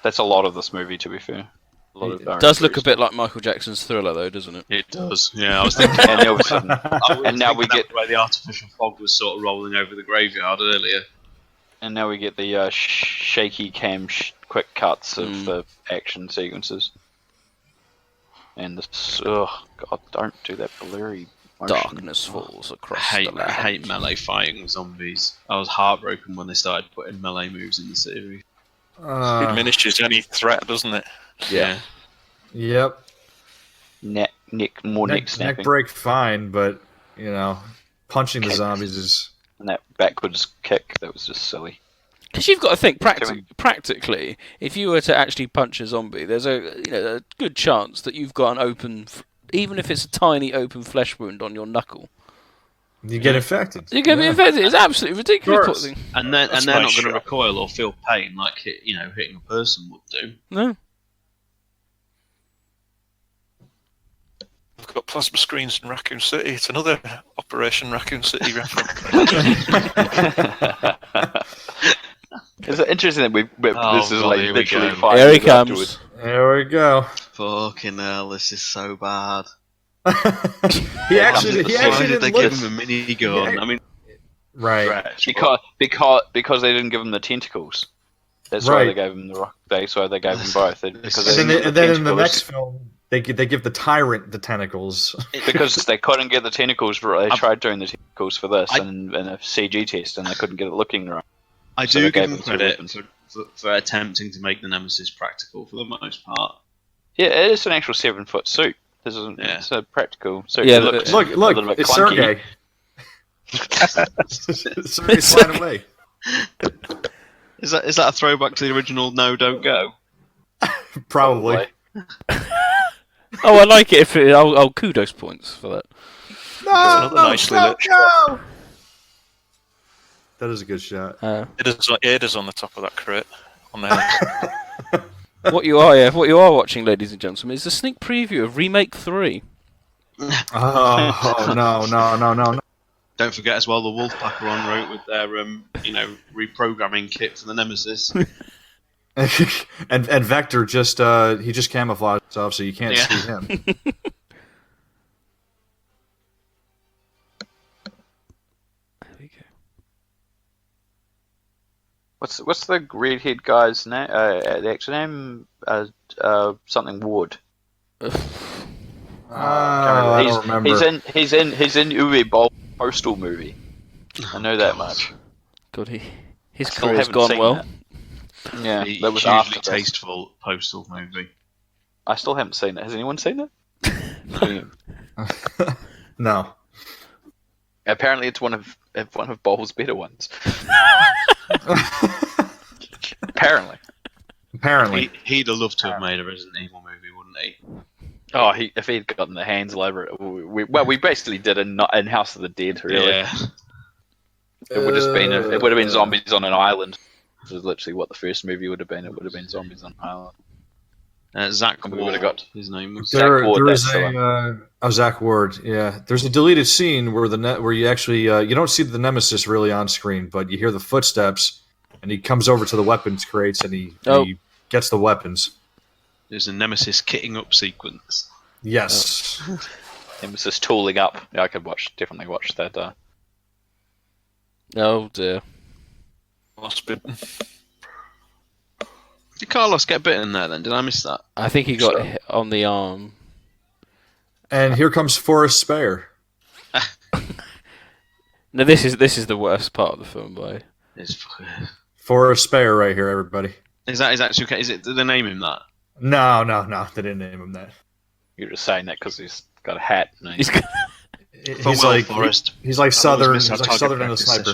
That's a lot of this movie, to be fair. A lot of It does look a bit like Michael Jackson's Thriller, though, doesn't it? It does. Yeah, I was thinking. And all of a sudden, and now we get the way the artificial fog was sort of rolling over the graveyard earlier. and now we get the shaky cam quick cuts of the action sequences. And this, God, don't do that blurry motion. Darkness falls across I the land. hate melee fighting with zombies. I was heartbroken when they started putting melee moves in the series. It diminishes any threat, doesn't it? Yeah. Yep. Neck Neck snapping. break fine, but, punching the zombies is... And that backwards kick, that was just silly. Because you've got to think practically, if you were to actually punch a zombie, there's a good chance that you've got an open, even if it's a tiny open flesh wound on your knuckle. You get infected. You're going to be infected. It's absolutely ridiculous. And they're That's not my going to shot. recoil or feel pain like hitting a person would do. No. We've got plasma screens in Raccoon City. It's another Operation Raccoon City reference. It's interesting that this is God, like here we literally go. 5 Here he years comes. afterwards. There we go. Fucking hell, this is so bad. he actually Why did they didn't look... give him a minigun? Yeah. I mean, Right. Because they didn't give him the tentacles. That's why Right. they gave him the rock. That's why they gave him both. Because And they then, didn't give in the tentacles. next film, they give the Tyrant the tentacles. Because they couldn't get the tentacles right. They tried doing the tentacles for this in a CG test, and they couldn't get it looking right. I So do they give gave them him two credit weapons. for attempting to make the Nemesis practical for the most part. Yeah, it is an actual 7-foot suit. This isn't. Yeah. It's a practical suit. Yeah, It looks Look, a little bit it's clunky. Sergey. Sergey's flying away. Is that a throwback to the original No Don't Go? Probably. Oh, I like it. I'll kudos points for that. No, another nicely lit shot. no. That is a good shot. Ada's on the top of that crate. On there. What you are watching, ladies and gentlemen, is a sneak preview of Remake 3. Oh no. Don't forget as well the Wolfpack are en route with their reprogramming kit for the Nemesis. and Vector just he just camouflaged himself, so you can't see him. There we go. What's the redhead guy's name? The actual name? Something Ward. I don't remember. He's in Uwe Boll Postal movie. I know that much. God, his Still career's haven't gone seen well. that. Yeah, The that was hugely after this. tasteful Postal movie. I still haven't seen it. Has anyone seen it? No. Apparently, it's one of Boll's better ones. Apparently. He'd have loved to have made a Resident Evil movie, wouldn't he? Oh, if he'd gotten the hands all over it, we basically did in House of the Dead. Really, Yeah. it would have been zombies on an island. Which is literally what the first movie would have been. It would have been zombies on an island. Zach We Ward, would've got- his name was. Zach Ward, there is that's the Zach Ward. Yeah, there's a deleted scene where you actually you don't see the Nemesis really on screen, but you hear the footsteps, and he comes over to the weapons crates and he gets the weapons. There's a Nemesis kitting up sequence. Yes. Nemesis tooling up. Yeah, I could definitely watch that. Oh dear. Last bit. Did Carlos get bitten there then? Did I miss that? I think he got hit on the arm. And here comes Forrest Speyer. No, this is the worst part of the film, boy. Forrest Speyer right here, everybody. Is that actually okay? Did they name him that? No, they didn't name him that. You're just saying that because he's got a hat. And He's got- He's like Forrest. He's like Southern. He's He's like Southern and the Sniper.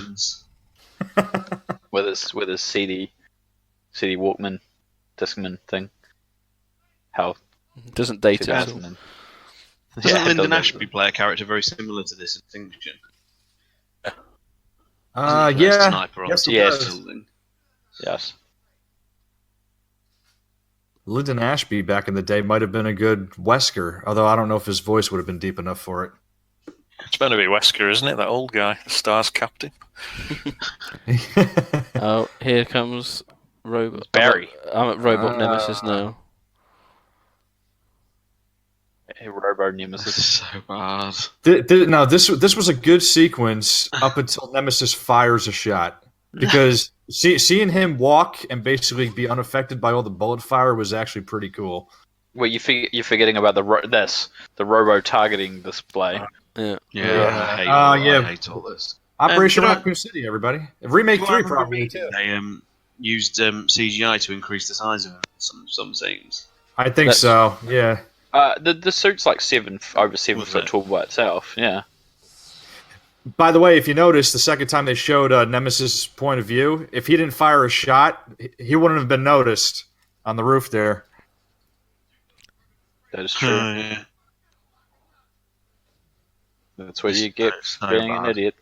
with his CD Walkman Discman thing. How doesn't date it. 2000 and- Doesn't Yeah, Lyndon doesn't- Ashby play a character very similar to this in Extinction? Yeah. Sniper on Yes, the he Yes. does. building. Yes. Lyndon Ashby back in the day might have been a good Wesker, although I don't know if his voice would have been deep enough for it. It's meant to be Wesker, isn't it? That old guy, the Stars captain. Oh, here comes Robot Barry. I'm at Robot Nemesis now. Hey, Robo Nemesis. So bad. Now, this was a good sequence up until Nemesis fires a shot. Because seeing him walk and basically be unaffected by all the bullet fire was actually pretty cool. Well, you're forgetting about the Robo targeting display. Yeah. I hate all this. Operation you know- Raccoon City, everybody. Remake 3 probably too. They used CGI to increase the size of some scenes. I think so. Yeah. The suit's like over 7 Was foot it? tall by itself. Yeah. By the way, if you notice, the second time they showed Nemesis' point of view, if he didn't fire a shot, he wouldn't have been noticed on the roof there. That is true. Yeah. That's what you get So for being an bad. idiot.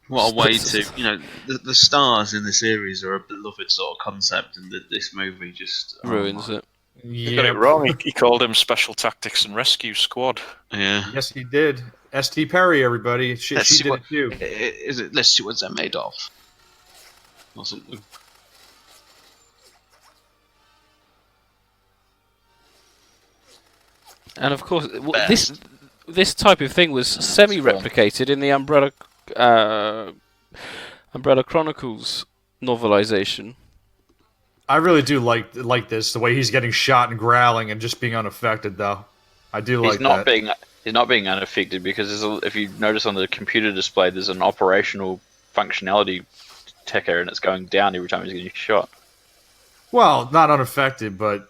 What a way to, the stars in the series are a beloved sort of concept, and this movie just Ruins it. He got it wrong. He called him Special Tactics and Rescue Squad. Yeah. Yes, he did. S.T. Perry, everybody. She Let's see did what- it too. Let's see what they're made of, or something. And of course, this type of thing was semi-replicated in the Umbrella Chronicles novelization. I really do like this, the way he's getting shot and growling and just being unaffected, though. I do like that. He's not being unaffected because if you notice on the computer display, there's an operational functionality ticker and it's going down every time he's getting shot. Well, not unaffected, but,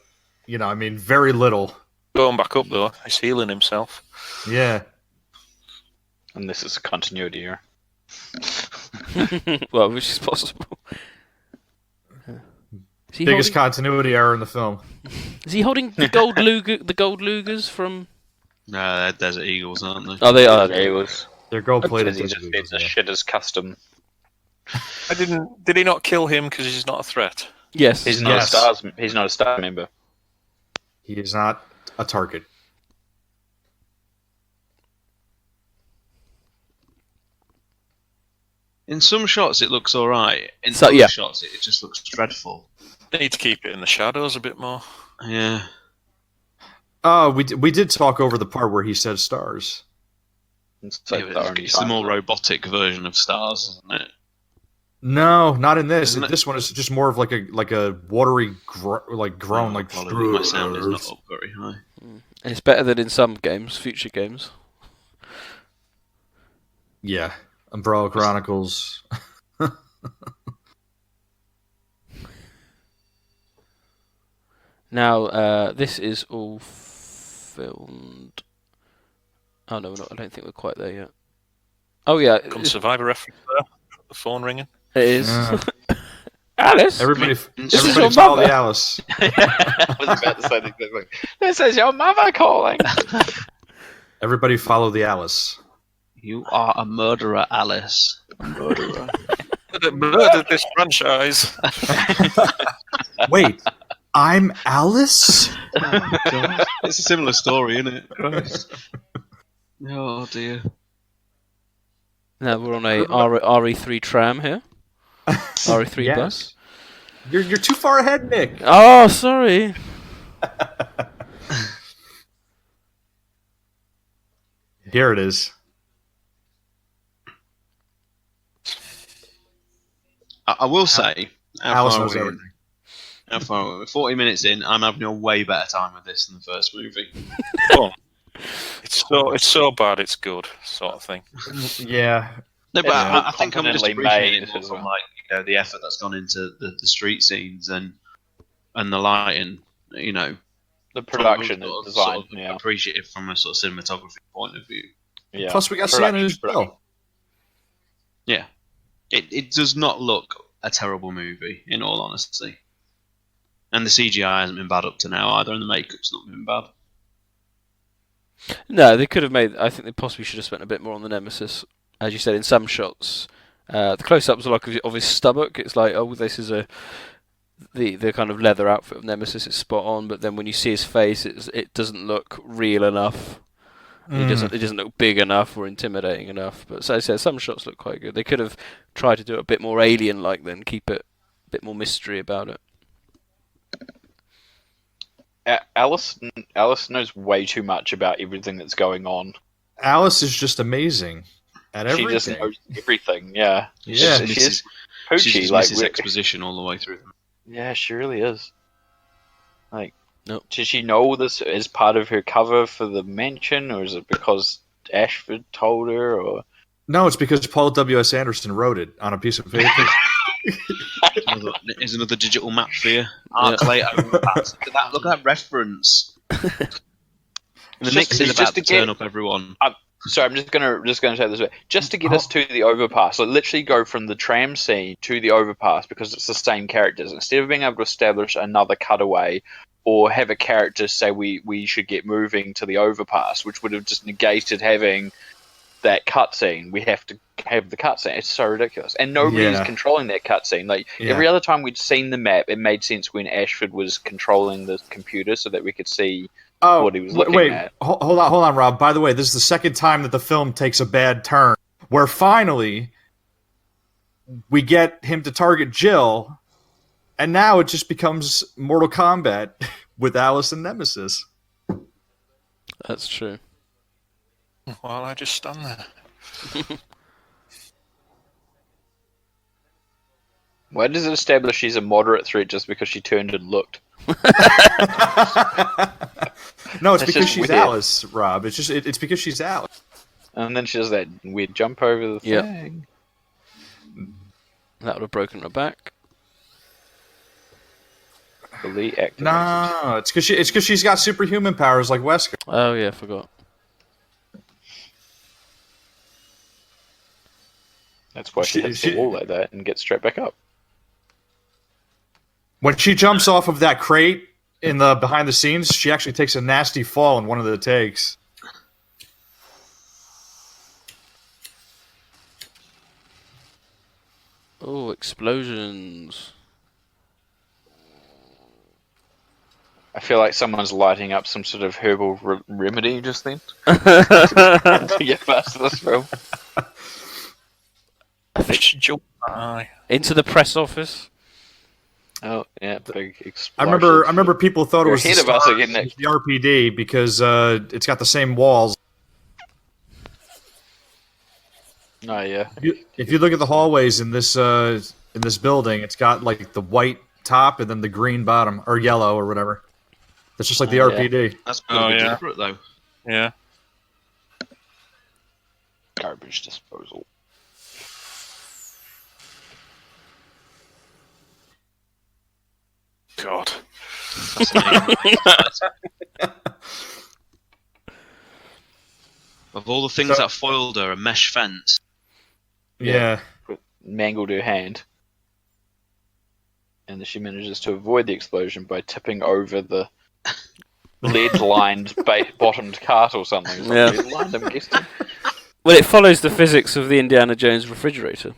very little. Going back up though, he's healing himself. Yeah. And this is a continuity error. Well, which is possible. Biggest continuity error in the film. Is he holding the gold Lugers from? No, they're Desert Eagles, aren't they? Oh, they are. It was. They're gold-plated. He just needs a shit as custom. Did he not kill him because he's not a threat? Yes. He's not a star member. He is not a target. In some shots, it looks alright. In other shots, it just looks dreadful. They need to keep it in the shadows a bit more. Yeah. Oh, we did talk over the part where he said stars. It's the more robotic version of stars, isn't it? No, not in this. This one is just more of like a watery groan, like my sound is not up very high. It's better than in some games, future games. Yeah, Umbrella Chronicles. Now, this is all filmed. Oh no, I don't think we're quite there yet. Oh yeah, Survivor reference there. The phone ringing. It is. Alice. Everybody your follow mother. the Alice. I was about to say the exact thing. This is your mother calling. Everybody follow the Alice. You are a murderer, Alice. A murderer. That murdered this franchise. Wait, I'm Alice? Oh, God. It's a similar story, isn't it? Christ. Oh dear. Now we're on a RE3 tram here. RE3 Yes. bus. You're too far ahead, Nick. Oh, sorry. Here it is. I will say, Alice knows everything. How far are we? 40 minutes in, I'm having a way better time with this than the first movie. Oh, it's so bad it's good, sort of thing. Yeah. No, but I think I'm just confidently appreciating made more as from well. the effort that's gone into the street scenes and the lighting. The production and design. Yeah. Appreciated from a sort of cinematography point of view. Yeah. Plus, we got Sienna as well. Yeah, it does not look a terrible movie, in all honesty. And the CGI hasn't been bad up to now either, and the makeup's not been bad. No, they could have made. I think they possibly should have spent a bit more on the Nemesis. As you said, in some shots, the close-ups are like of his stomach. It's like, oh, this is the kind of leather outfit of Nemesis is spot on. But then when you see his face, it doesn't look real enough. It doesn't look big enough or intimidating enough. But so I said, some shots look quite good. They could have tried to do it a bit more alien-like, then keep it a bit more mystery about it. Alice knows way too much about everything that's going on. Alice is just amazing at everything. She just knows everything. Yeah. Yeah. She's She's Mrs. Exposition all the way through them. Yeah, she really is. Like, Nope. Did she know this as part of her cover for the mansion, or is it because Ashford told her? Or No, it's because Paul W.S. Anderson wrote it on a piece of paper. Here's another digital map for you. Overpass. Look at that reference. And the mix is about to turn up, everyone. So I'm just gonna say this way, just to get us to the overpass, like literally go from the tram scene to the overpass because it's the same characters. Instead of being able to establish another cutaway or have a character say we should get moving to the overpass, which would have just negated having that cutscene. We have to have the cutscene. It's so ridiculous, and nobody is controlling that cutscene. Like every other time we'd seen the map, it made sense when Ashford was controlling the computer so that we could see what he was looking at. Hold on, Rob. By the way, this is the second time that the film takes a bad turn, where finally we get him to target Jill, and now it just becomes Mortal Kombat with Alice and Nemesis. That's true. Well, I just stand there. Why does it establish she's a moderate threat just because she turned and looked? No, it's because she's weird. Alice, Rob. It's because she's Alice. And then she does that weird jump over the thing. That would have broken her back. Fully activated. No, it's because she's got superhuman powers like Wesker. Oh yeah, I forgot. That's why she hits the wall like that and gets straight back up. When she jumps off of that crate in the behind the scenes, she actually takes a nasty fall in one of the takes. explosions. I feel like someone's lighting up some sort of herbal remedy just then to get past this film. Into the press office. Oh yeah, big explosion. I remember people thought it was ahead of us again, Nick. the RPD because it's got the same walls. Oh yeah. If you look at the hallways in this building, it's got like the white top and then the green bottom or yellow or whatever. That's just like the RPD. That's pretty deliberate, though. Yeah. Garbage disposal. God. Of all the things that foiled her, a mesh fence. Yeah. Mangled her hand. And then she manages to avoid the explosion by tipping over the lead-lined bottomed cart or something. Yeah. Lead-lined, I'm guessing. Well, it follows the physics of the Indiana Jones refrigerator.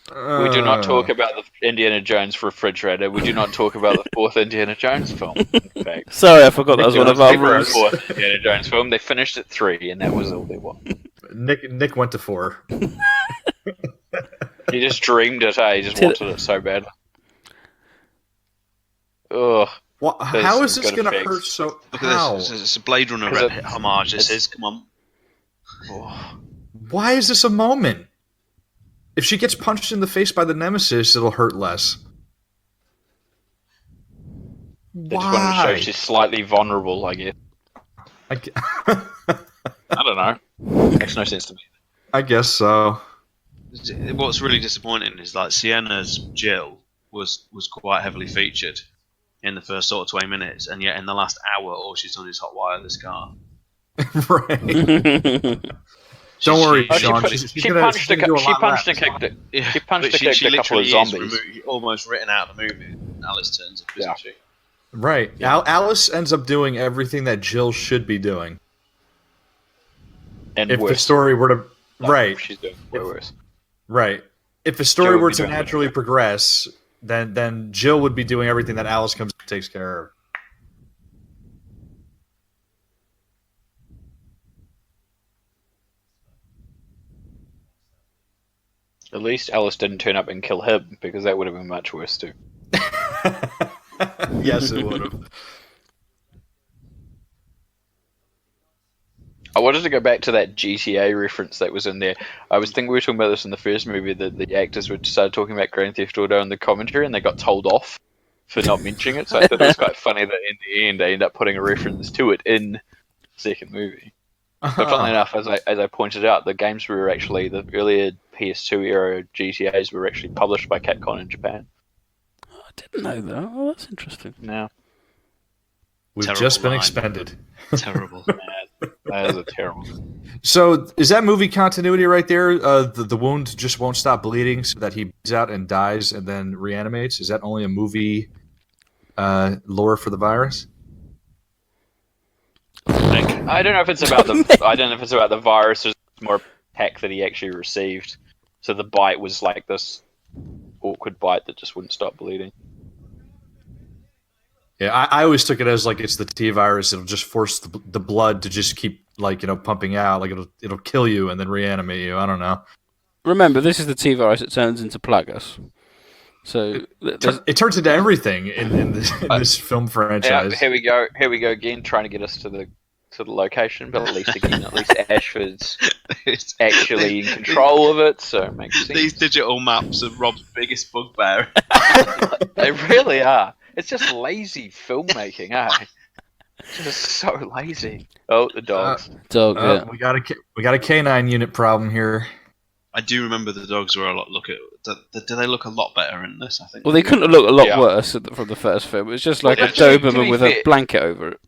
We do not talk about the Indiana Jones refrigerator. We do not talk about the fourth Indiana Jones film. In fact, Sorry, I forgot that was one of our rules. Fourth Indiana Jones film. They finished at 3, and that was all they wanted. Nick went to 4. He just dreamed it. He just wanted it so bad. Ugh. Well, how is this going to hurt so? Look How? at this. It's a Blade Runner homage. This is. Come on. Oh. Why is this a moment? If she gets punched in the face by the Nemesis, it'll hurt less. They just wanted to show she's slightly vulnerable, I guess. I don't know. Makes no sense to me. I guess so. What's really disappointing is like Sienna's Jill was quite heavily featured in the first sort of 20 minutes, and yet in the last hour, all she's done is hotwire this car. Right. Don't worry, Sean. She punched and kicked it. Yeah. She punched and kicked a couple of zombies. Almost written out of the movie. Alice turns up, isn't she? Right. Yeah. Alice ends up doing everything that Jill should be doing. And if worse. the story were to... Right. She's doing way worse. Right. If the story were to naturally progress, then Jill would be doing everything that Alice comes and takes care of. At least Alice didn't turn up and kill him, because that would have been much worse too. Yes, it would have. I wanted to go back to that GTA reference that was in there. I was thinking we were talking about this in the first movie, that the actors would start talking about Grand Theft Auto in the commentary, and they got told off for not mentioning it. So I thought it was quite funny that in the end they end up putting a reference to it in the second movie. But funnily enough, as I pointed out, the games were actually, the earlier PS2 era GTAs were actually published by Capcom in Japan. I didn't know that. Oh, that's interesting. No. We've Terrible just been line. expended. Terrible. That is a terrible. So, is that movie continuity right there? The wound just won't stop bleeding, so that he bleeds out and dies and then reanimates? Is that only a movie lore for the virus? I don't know if it's about the virus or more attack that he actually received. So the bite was like this awkward bite that just wouldn't stop bleeding. Yeah, I always took it as like it's the T virus. It'll just force the blood to just keep pumping out. Like it'll kill you and then reanimate you. I don't know. Remember, this is the T virus. It turns into Plagas. So it turns into everything in this film franchise. Yeah, here we go again, trying to get us to the location. But at least Ashford's actually in control of it, so it makes sense. These digital maps are Rob's biggest bugbear. They really are. It's just lazy filmmaking, It's just so lazy. Oh, the dogs. Dog. Yeah. We got a canine unit problem here. I do remember the dogs were a lot. Do they look a lot better in this? I think. Well, they couldn't look a lot worse from the first film. It was just like a Doberman with a blanket over it.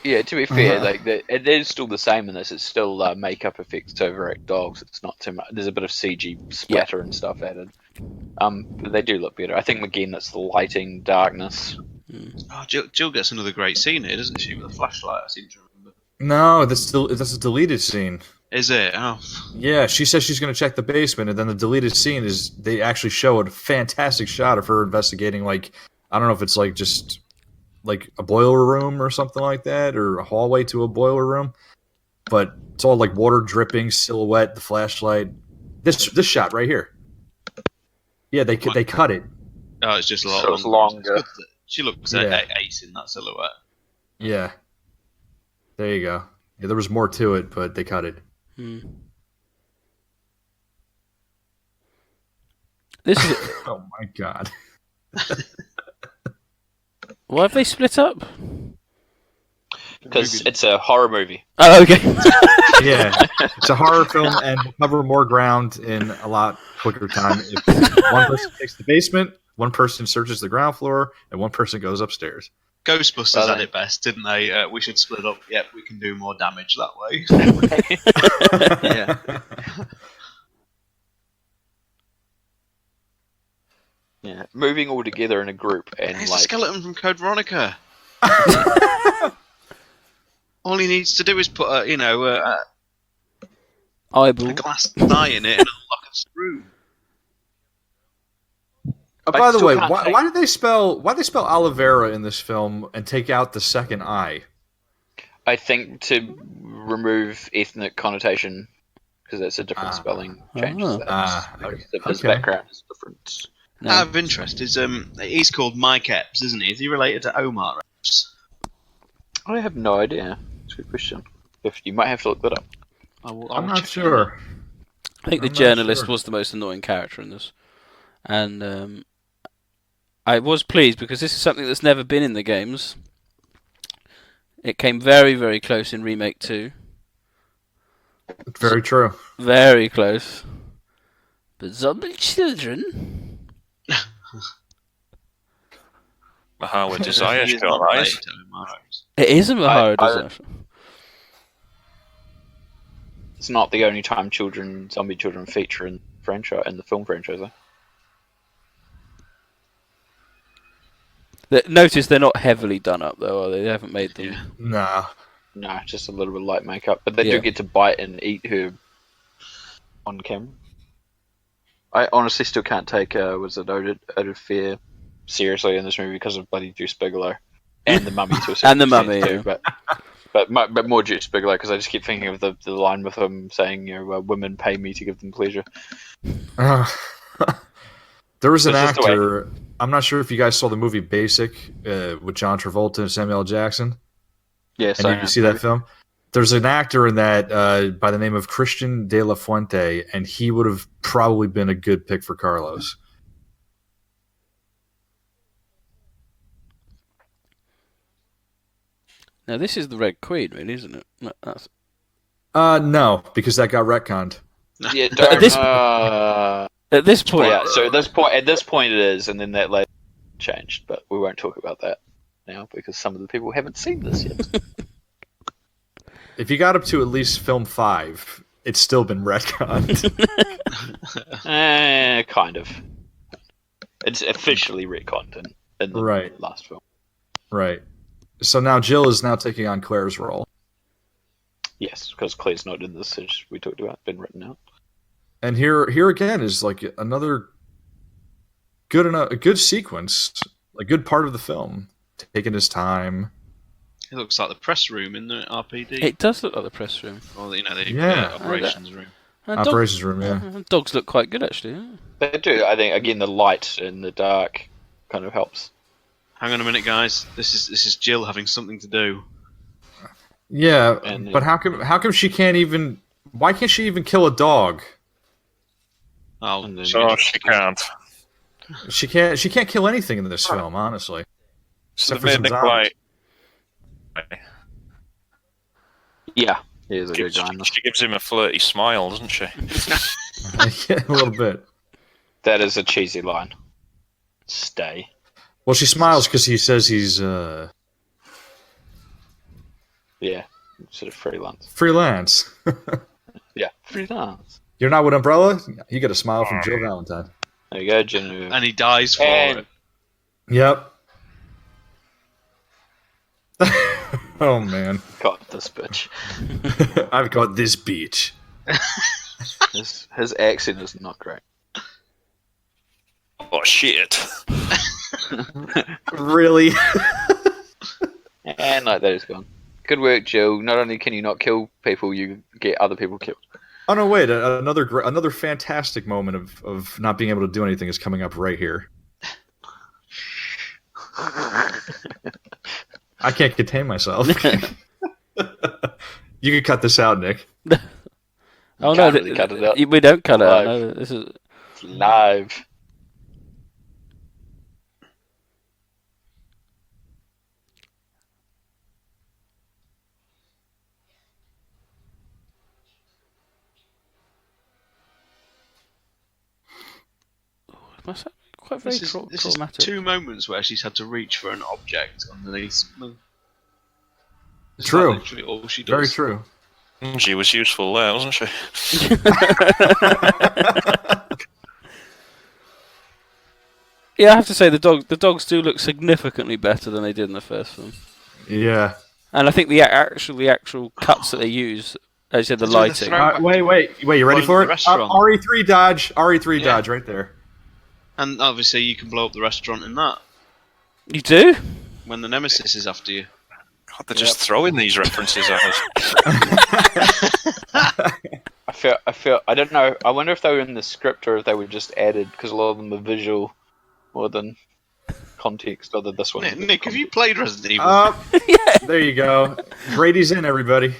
Yeah, to be fair, it is still the same in this. It's still makeup effects to overact dogs. It's not too much. There's a bit of CG splatter and stuff added. But they do look better. I think again that's the lighting, darkness. Oh, Jill gets another great scene here, doesn't she? With a flashlight, I seem to remember. No, that's a deleted scene. Is it? Oh. Yeah, she says she's going to check the basement, and then the deleted scene is they actually show a fantastic shot of her investigating, like, I don't know if it's like just like a boiler room or something like that, or a hallway to a boiler room, but it's all like water dripping, silhouette, the flashlight. This shot right here. Yeah, they cut it. Oh, it's just a lot So it's longer. She looks ace in that silhouette. Yeah. There you go. Yeah, there was more to it, but they cut it. This is. Oh my god. Why have they split up? Because it's a horror movie. Oh, okay. Yeah, it's a horror film, and we'll cover more ground in a lot quicker time. If one person takes the basement, one person searches the ground floor, and one person goes upstairs. Ghostbusters had it best, didn't they? We should split up. Yep, we can do more damage that way. Yeah. Yeah, moving all together in a group and It's like the skeleton from Code Veronica. All he needs to do is put a Eyeball. glass eye in it and unlock a screw. By the way, why did they spell Oliveira in this film and take out the second I? I think to remove ethnic connotation because it's a different spelling change. His background is different. No. Out of interest, he's called Mike Epps, isn't he? Is he related to Omar Epps? I have no idea. It's a good question. You might have to look that up. I'm not sure. I think the journalist was the most annoying character in this. And I was pleased because this is something that's never been in the games. It came very, very close in Remake 2. Very true. Very close. But zombie children? Mahara Desire got eyes. It is a Mahara Desire. It's not the only time zombie children feature in the film franchise. Notice they're not heavily done up though, are they? They haven't made them. Nah. No, just a little bit of light makeup, but they do get to bite and eat her on camera. I honestly still can't take Oded Fehr seriously in this movie because of bloody Juice Bigelow and the Mummy to a certain And the Mummy, extent too, but more Juice Bigelow because I just keep thinking of the line with him saying, "Women pay me to give them pleasure." There was an actor. I'm not sure if you guys saw the movie Basic with John Travolta and Samuel L. Jackson. Yes, and you see that film. There's an actor in that by the name of Christian De La Fuente, and he would have probably been a good pick for Carlos. Now this is the Red Queen, really, isn't it? No, because that got retconned. Yeah, at this point, yeah. So at this point it is, and then that later changed. But we won't talk about that now because some of the people haven't seen this yet. If you got up to at least film 5, it's still been retconned. Kind of. It's officially retconned in the last film. Right. So now Jill is now taking on Claire's role. Yes, because Claire's not in this, as we talked about, been written out. And here again is like another a good sequence, a good part of the film, taking his time. It looks like the press room in the RPD. It does look like the press room. Or the operations room. Operations room, yeah. Dogs look quite good, actually. Yeah. They do. I think again the light in the dark kind of helps. Hang on a minute, guys. This is Jill having something to do. Yeah, but how come she can't even? Why can't she even kill a dog? She can't. She can't kill anything in this film, honestly. So they made Nikolai. Yeah, he is a good guy. She gives him a flirty smile, doesn't she? Yeah, a little bit. That is a cheesy line. Stay. Well, she smiles because he says he's Yeah, sort of freelance. Freelance. Yeah, freelance. You're not with Umbrella? You get a smile from Jill Valentine. There you go, Genevieve. And he dies for it. Yep. Oh, man. Got this bitch. I've got this beach. His accent is not great. Oh shit! Really? And like that is gone. Good work, Jill. Not only can you not kill people, you get other people killed. Oh no! Wait, another fantastic moment of not being able to do anything is coming up right here. I can't contain myself. You can cut this out, Nick. Oh no, Really cut it out. We don't cut it out. Live. No, this is It's live. must have been quite very This is traumatic. 2 moments where she's had to reach for an object underneath something. True. Literally all she does. Very true. She was useful there, wasn't she? Yeah, I have to say the dogs do look significantly better than they did in the first film. Yeah. And I think the actual cuts that they use, as you said, the They're doing lighting. the Wait, you ready for it? Restaurant. RE3 dodge, RE3 Yeah. dodge right there. And obviously you can blow up the restaurant in that You do? when the Nemesis is after you. God, they're just throwing these references at us. I feel. I don't know. I wonder if they were in the script or if they were just added because a lot of them are visual more than context. Other this one. Nick, have you played Resident Evil? There you go. Grady's in, everybody.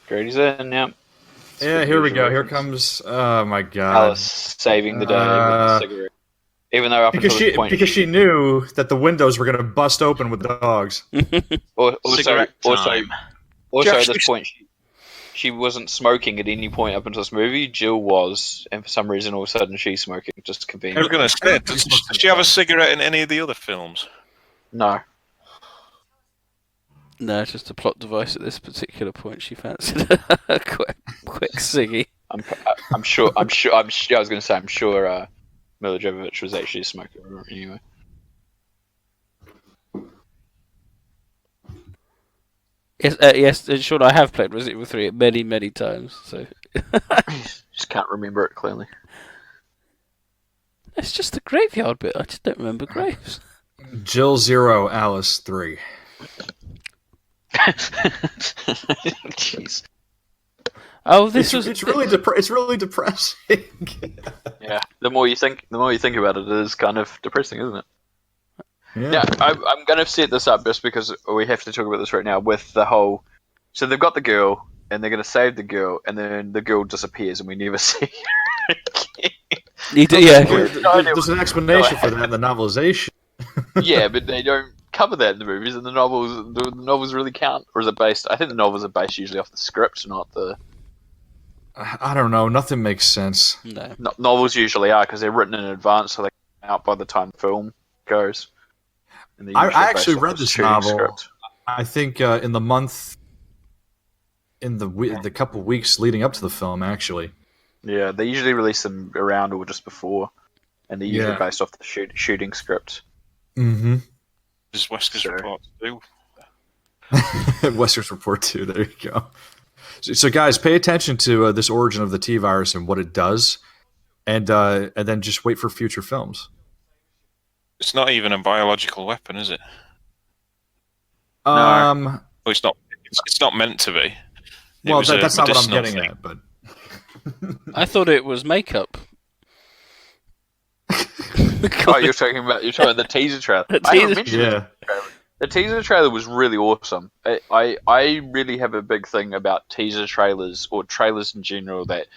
Grady's in. Yeah. Yeah, here we go. Here Reference. comes. Oh my god. Alice saving the day with the cigarette. Even though up until this point, Because she knew that the windows were going to bust open with dogs. also Cigarette at time. this point, she wasn't smoking at any point up until this movie. Jill was, and for some reason, all of a sudden, she's smoking. Just I was convenient. going to say, does she have a cigarette in any of the other films? No. No, just a plot device at this particular point. She fancied a quick ciggy. I'm sure. I was going to say, I'm sure Milla Jovovich was actually a smoker anyway. Yes, sure. I have played Resident Evil 3 many times. So Just can't remember it clearly. it's just the graveyard bit. I just don't remember graves. Jill 0, Alice 3. Jeez. Oh, It's really depressing. Yeah. The more you think about it, it is kind of depressing, isn't it? Yeah. Yeah, I'm going to set this up just because we have to talk about this right now with the whole... So they've got the girl, and they're going to save the girl, and then the girl disappears, and we never see her again. There's an explanation for that in the novelization. Yeah, but they don't cover that in the movies, and the novels really count. Or is it based... I think the novels are based usually off the script, not the... I don't know. Nothing makes sense. No. Novels usually are, because they're written in advance, so they come out by the time the film goes. And they're I usually actually based off read the this shooting novel. script. I think in the couple weeks leading up to the film, actually. Yeah, they usually release them around or just before, and they're usually based off the shooting script. Mm-hmm. This is Wesker's report too. Wesker's report too. There you go. So guys, pay attention to this origin of the T virus and what it does, and then just wait for future films. It's not even a biological weapon, is it? No. Well, it's not. It's not meant to be. Well, that's not what I'm getting at. But I thought it was makeup. Oh, you're talking about the teaser trailer. The teaser trailer was really awesome. I really have a big thing about teaser trailers or trailers in general that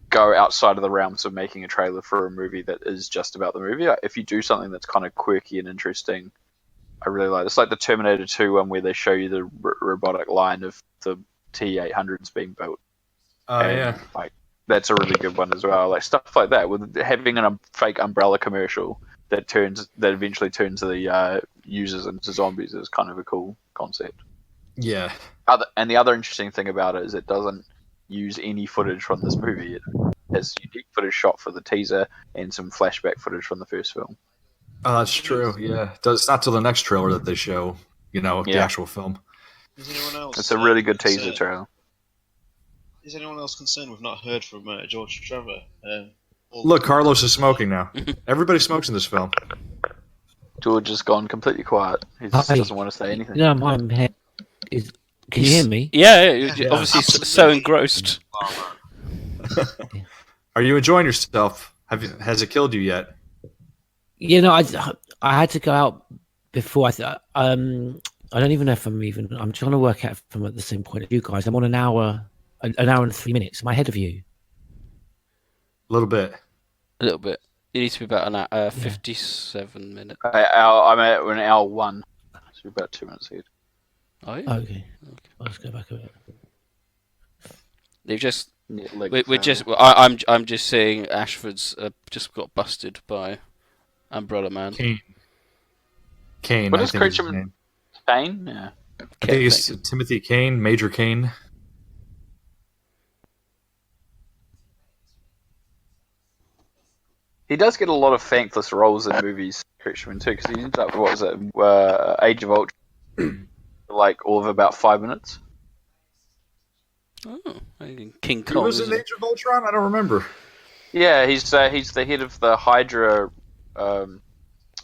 go outside of the realms of making a trailer for a movie that is just about the movie. If you do something that's kind of quirky and interesting, I really like it. It's like the Terminator 2 one where they show you the robotic line of the T-800s being built. Like that's a really good one as well. Like stuff like that with having a fake umbrella commercial that eventually turns the users into zombies is kind of a cool concept. Yeah. And the other interesting thing about it is it doesn't use any footage from this movie. It has unique footage shot for the teaser and some flashback footage from the first film. Oh, that's true. Yeah. It's not till the next trailer that they show, the actual film. Is anyone else? It's a really good teaser trailer. is anyone else concerned we've not heard from George Trevor? Look, Carlos is smoking now. Everybody smokes in this film. George has gone completely quiet. He just doesn't want to say anything. No, my head is. Can you hear me? Yeah, you're obviously so engrossed. Are you enjoying yourself? Has it killed you yet? You know, I had to go out before. I don't even know if I'm trying to work out if I'm at the same point as you guys. I'm on an hour and 3 minutes. Am I ahead of you? A little bit. A little bit. You need to be about an hour, 57 minutes. I'm at an hour 1. So you're about 2 minutes ahead. Are you? Okay. Let's go back a bit. They've just. Yeah, I'm just saying Ashford's just got busted by Umbrella Man. Kane. What I is think creature? his name. Kane? Yeah. I think it's Timothy Kane, Major Kane. He does get a lot of thankless roles in movies, Creatureman too, because he ends up, what was it, Age of Ultron, like all of about 5 minutes. Oh, King Kong. Who was in Age of Ultron? I don't remember. Yeah, he's the head of the Hydra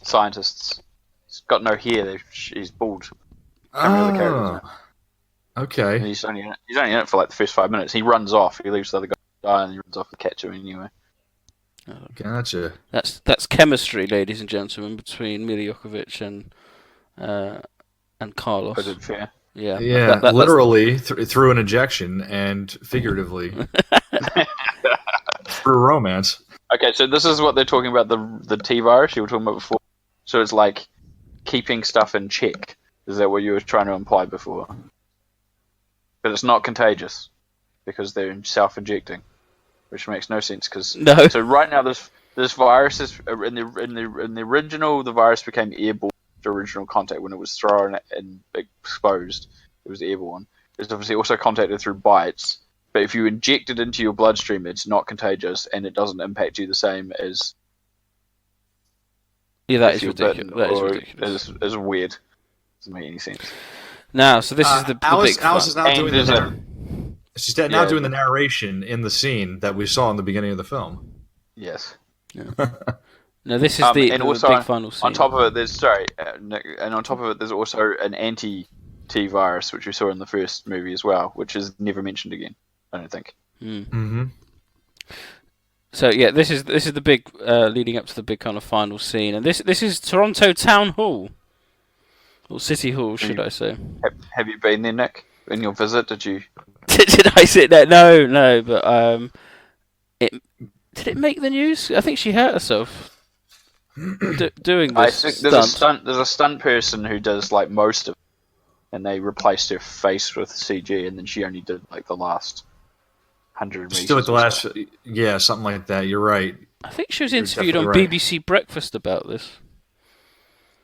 scientists. He's got no hair. He's bald. Oh, okay. And he's only in it for like the first 5 minutes. He runs off. He leaves the other guy to die, and he runs off to catch him anyway. Gotcha. That's chemistry, ladies and gentlemen, between Milla Jovovich and Carlos. Oded Fehr. Yeah. Yeah, literally through an injection and figuratively through romance. Okay, so this is what they're talking about, the T virus you were talking about before. So it's like keeping stuff in check. Is that what you were trying to imply before? But it's not contagious because they're self-injecting, which makes no sense. No. So right now, this virus is in the original. The virus became airborne to original contact when it was thrown and exposed. It was airborne. It's obviously also contacted through bites. But if you inject it into your bloodstream, it's not contagious and it doesn't impact you the same as. Yeah, that is ridiculous. That is ridiculous. It's weird. Doesn't make any sense. Now, so this is the Alice big is now doing she's now Yeah. doing the narration in the scene that we saw in the beginning of the film. Yes. No, this is the also big final scene. On top of it, there's also an anti-T virus, which we saw in the first movie as well, which is never mentioned again. I don't think. Mm-hmm. So yeah, this is the big leading up to the big kind of final scene, and this is Toronto Town Hall, or City Hall, should I say? Have you been there, Nick? In your visit, did you? Did I sit there? No, but did it make the news? I think she hurt herself doing this. I think there's a stunt person who does like most of it, and they replaced her face with CG, and then she only did like the last 100 meters. Still at the last, yeah, something like that. You're right. I think she was interviewed on right. BBC Breakfast about this.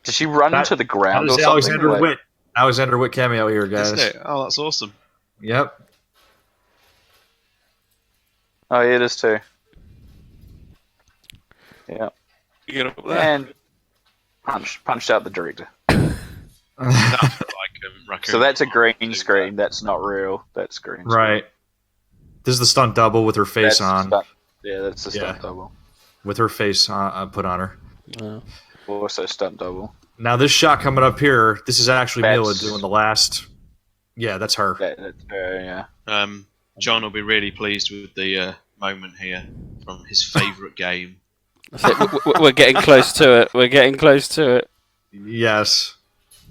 Did she run to the ground or something? Alexander Witt. Alexander Witt cameo here, guys. Isn't it? Oh, that's awesome. Yep. Oh, yeah, it is too. Yeah. You get up there. And punched out the director. Raccoon. So that's a green screen. That's not real. That's green screen. Right. This is the stunt double with her face That's on. That's the stunt double. With her face put on her. Wow. Also stunt double. Now this shot coming up here, this is actually That's- Milla doing the last. Yeah, that's her. That's yeah. John will be really pleased with the moment here from his favourite game. We're getting close to it. We're getting close to it. Yes.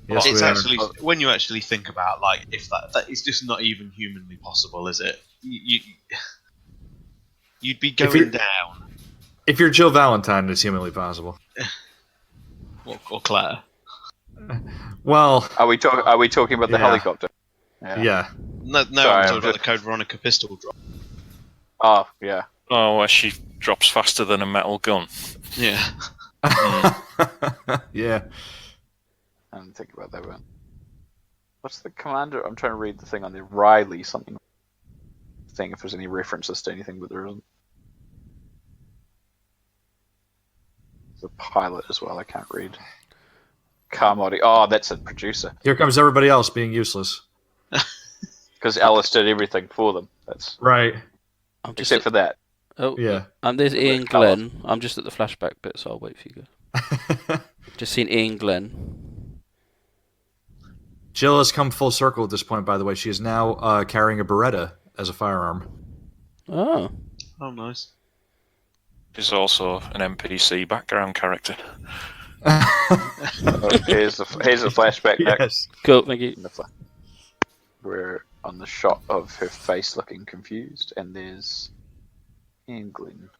Yes, It's we are. actually when you actually think about like if that is just not even humanly possible, is it? You'd be going down. If you're Jill Valentine, it's humanly possible. Or Claire. Well, Are we talking about the Yeah. helicopter? yeah. No, Sorry, I'm I'm talking about just- the Code Veronica pistol drop. Oh yeah. Oh, well, she drops faster than a metal gun. Yeah. Yeah. I didn't think about that one. What's the commander? I'm trying to read the thing on there. Riley something. Thing if there's any references to anything, but there isn't. The pilot as well. I can't read. Carmody. Oh, that's a producer. Here comes everybody else being useless. because Alice did everything for them. That's Right. except for that. Oh, Yeah. And there's Ian Glenn. I'm just at the flashback bit, so I'll wait for you guys. Just seen Ian Glenn. Jill has come full circle at this point, by the way. She is now carrying a Beretta as a firearm. Oh. Oh, nice. She's also an NPC background character. Here's a flashback. Yes. Cool, thank you. We're on the shot of her face looking confused, and there's England.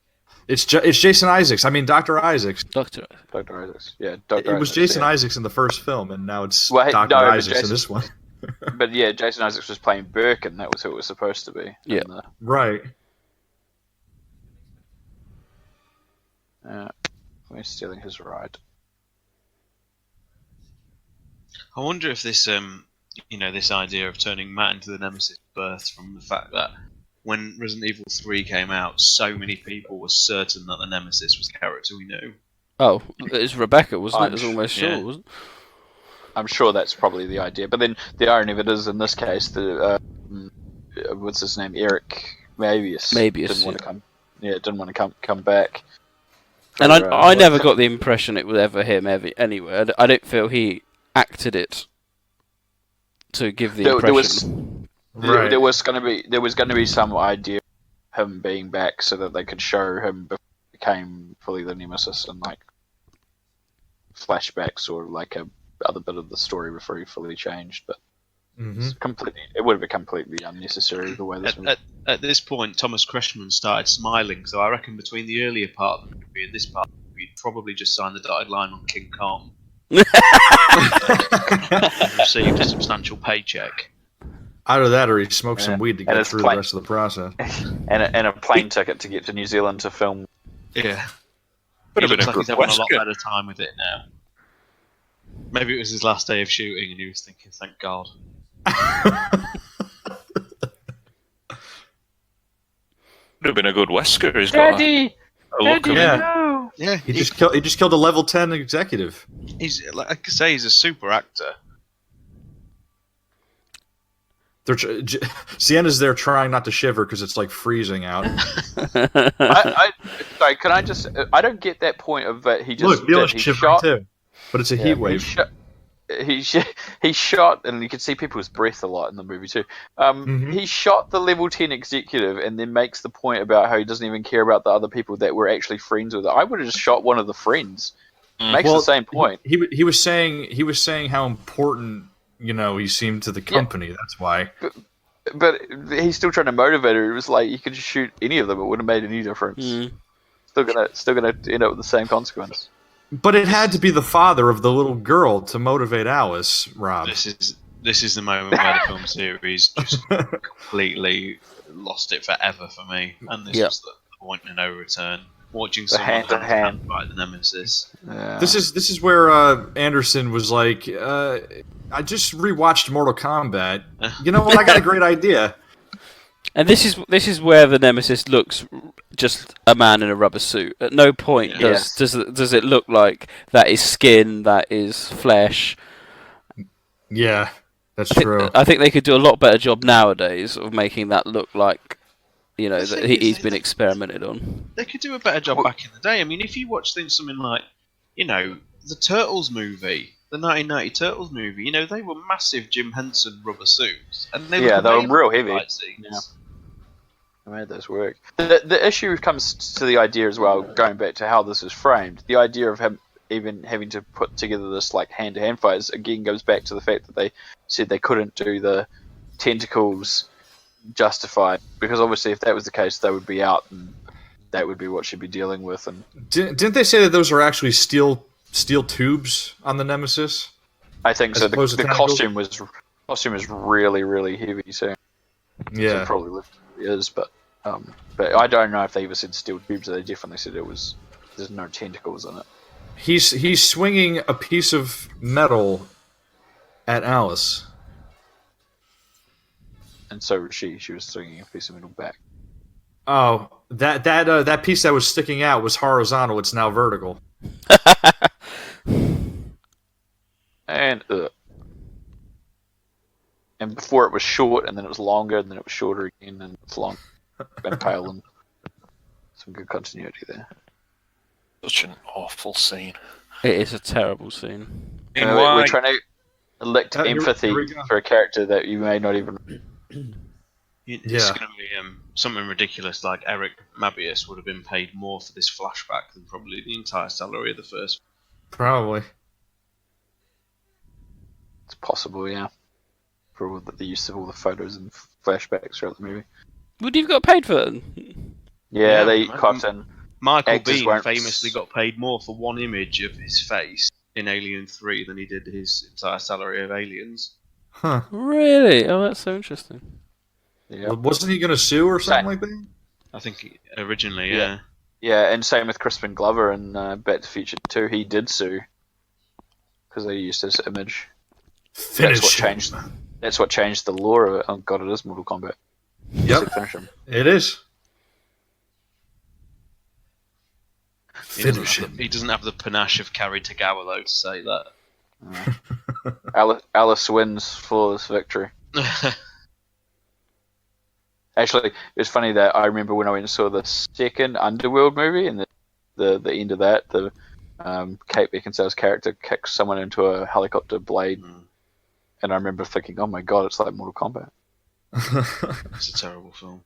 It's Jason Isaacs. I mean, Dr. Isaacs. Dr. Isaacs. Yeah, It was Jason Isaacs in the first film, and now it's Well, Dr. Isaacs in this one. But yeah, Jason Isaacs was playing Birkin. That was who it was supposed to be. Yeah. Right. We're stealing his ride. I wonder if this, this idea of turning Matt into the Nemesis birthed from the fact that when Resident Evil 3 came out, so many people were certain that the Nemesis was the character we knew. Oh, it was Rebecca, wasn't it? It was almost sure, yeah. wasn't it? I'm sure that's probably the idea. But then the irony of it is, in this case, what's his name? Eric Mabius. Didn't want to come. Yeah, didn't want to come back. And I never got the impression it was ever him anyway. I don't feel he acted it to give the impression. There was going to be some idea of him being back so that they could show him before he became fully the Nemesis and like flashbacks or like a other bit of the story before he fully changed, but it would have been completely unnecessary the way this was. At this point, Thomas Kretschmann started smiling, so I reckon between the earlier part of the movie and this part, we'd probably just signed the dotted line on King Kong. Received a substantial paycheck. Either that, or he smoked some weed to get through the rest of the process, and a plane ticket to get to New Zealand to film. Yeah, But he looks like he's having a lot better time with it now. Maybe it was his last day of shooting, and he was thinking, "Thank God." Would have been a good Wesker. He's got a look of him. Yeah, he just killed a level 10 executive. He's like I say, he's a super actor. Sienna's there trying not to shiver because it's like freezing out. Sorry, can I just? I don't get that point of that he just. Look, Neil's shivering too, but it's a heat wave. He shot, and you can see people's breath a lot in the movie too. He shot the level 10 executive, and then makes the point about how he doesn't even care about the other people that were actually friends with it. I would have just shot one of the friends. Makes the same point. He was saying how important he seemed to the company. Yeah. That's why. But he's still trying to motivate her. It was like you could just shoot any of them; it wouldn't have made any difference. Still gonna end up with the same consequence. But it had to be the father of the little girl to motivate Alice, Rob. This is the moment where the film series just completely lost it forever for me, and this was the point of no return. Watching someone hand fight the Nemesis. Yeah. This is where Anderson was like, I just rewatched Mortal Kombat. You know what? I got a great idea. And this is where the Nemesis looks just a man in a rubber suit. At no point does it look like that is skin, that is flesh. Yeah, that's true. I think they could do a lot better job nowadays of making that look like that he's been experimented on. They could do a better job back in the day. I mean, if you watch something like, the Turtles movie, the 1990 Turtles movie, they were massive Jim Henson rubber suits, and they were real heavy. Yeah. I made those work. The issue comes to the idea as well, going back to how this is framed. The idea of him even having to put together this like hand-to-hand fight again goes back to the fact that they said they couldn't do the tentacles justified, because obviously if that was the case, they would be out, and that would be what she'd be dealing with. And didn't they say that those are actually steel tubes on the Nemesis? I think so. The costume was really, really heavy, so yeah, so probably is, but I don't know if they ever said steel tubes. They definitely said there's no tentacles in it. He's swinging a piece of metal at Alice, and so was she. She was swinging a piece of metal back. Oh, that piece that was sticking out was horizontal. It's now vertical. And And before it was short, and then it was longer, and then it was shorter again, and it's long and pale, and some good continuity there. Such an awful scene. It is a terrible scene. We're trying to elect empathy for a character that you may not even... It's going to be something ridiculous, like Eric Mabius would have been paid more for this flashback than probably the entire salary of the first. Probably. It's possible, yeah. For all the use of all the photos and flashbacks throughout the movie. Would you have got paid for that? Yeah, they cut in. Michael Biehn famously got paid more for one image of his face in Alien 3 than he did his entire salary of Aliens. Huh. Really? Oh, that's so interesting. Yeah. Well, wasn't he going to sue or something like that? I think originally, yeah. Yeah, and same with Crispin Glover in Back to the Future 2. He did sue because they used his image. That's what changed the lore of it. Oh god, it is Mortal Kombat. Yep. Finish him. It is. He doesn't have the panache of Cary Tagawa, though, to say that. Alice wins flawless victory. Actually, it was funny that I remember when I went and saw the second Underworld movie, and the end of that, the Kate Beckinsale's character kicks someone into a helicopter blade, and I remember thinking, "Oh my god, it's like Mortal Kombat." It's a terrible film.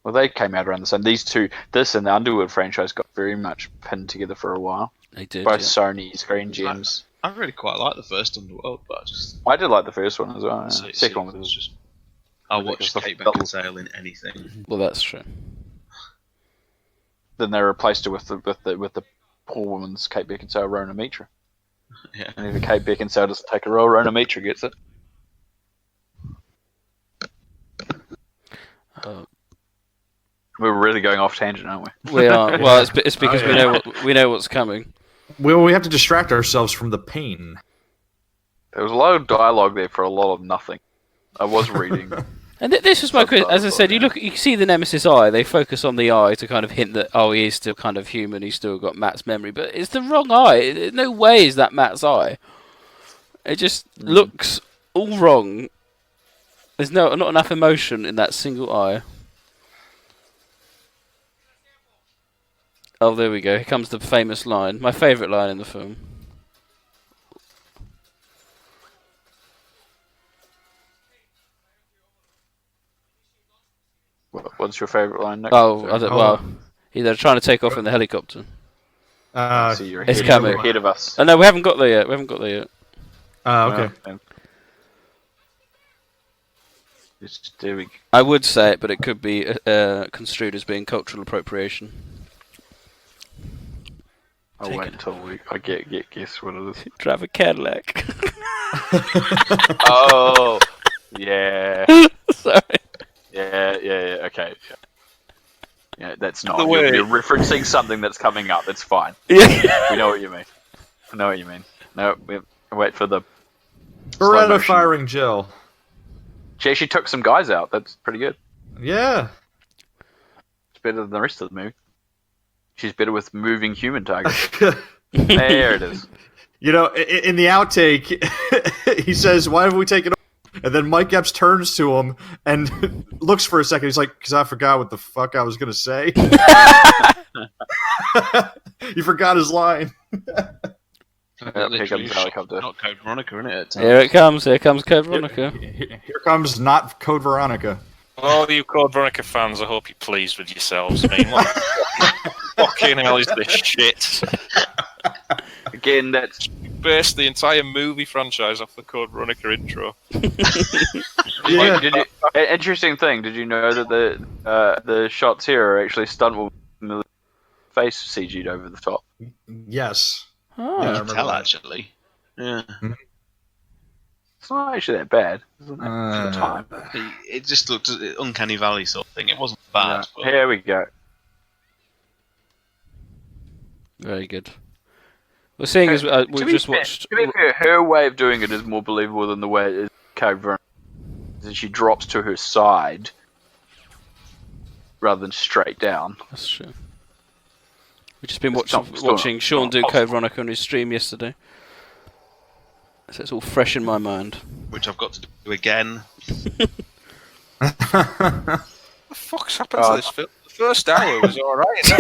Well, they came out around the same. These two, this and the Underworld franchise, got very much pinned together for a while. They did. Both Sony's Green Gems. I really quite like the first Underworld, but I did like the first one as well. Yeah. Second one was just. I'll watch Kate Beckinsale in anything. Well, that's true. Then they replaced her with the poor woman's Kate Beckinsale, Rona Mitra. Yeah. And if Kate Beckinsale doesn't take a role, Rona Mitra gets it. We're really going off tangent, aren't we? We are. Well, it's because we know what's coming. We have to distract ourselves from the pain. There was a lot of dialogue there for a lot of nothing. I was reading. And this was my question. As I said, you see the Nemesis eye. They focus on the eye to kind of hint that he is still kind of human. He's still got Matt's memory, but it's the wrong eye. No way is that Matt's eye. It just looks all wrong. There's not enough emotion in that single eye. Oh, there we go. Here comes the famous line. My favourite line in the film. What's your favourite line, Nick? Well, they're trying to take off in the helicopter. It's coming. You're ahead of us. Oh, no, we haven't got there yet. Okay. I would say it, but it could be construed as being cultural appropriation. I'll wait until I guess what it is. Drive a Cadillac. Oh, yeah. Sorry. Yeah, okay. Yeah, that's not. You're referencing something that's coming up. It's fine. Yeah. We know what you mean. No, we wait for the. Beretta firing Jill. She actually took some guys out. That's pretty good. Yeah. It's better than the rest of the movie. She's better with moving human targets. There it is. You know, in the outtake, he says, "Why have we taken?" And then Mike Epps turns to him and looks for a second. He's like, "Because I forgot what the fuck I was gonna say." He forgot his line. Here comes the helicopter. Not Code Veronica, isn't it? Here it comes. Here comes Code Veronica. Here comes not Code Veronica. All you Code Veronica fans, I hope you're pleased with yourselves. I mean, what fucking hell is this shit? Again, that's based the entire movie franchise off the Code Veronica intro. Yeah. Interesting thing. Did you know that the shots here are actually stunt with the face CG'd over the top? Yes. Oh, Yeah, I You can remember tell, that. actually. Yeah. It's not actually that bad, isn't it? For the time. It just looked uncanny valley sort of thing. It wasn't bad. But Here we go. very good. Well, seeing as we've just watched. To be fair, her way of doing it is more believable than the way it is Code Veronica. She drops to her side rather than straight down. That's true. We've just been It's watching not Sean do possible. Code Veronica on his stream yesterday. So it's all fresh in my mind. Which I've got to do again. What the fuck's happened to this film? The first hour was alright.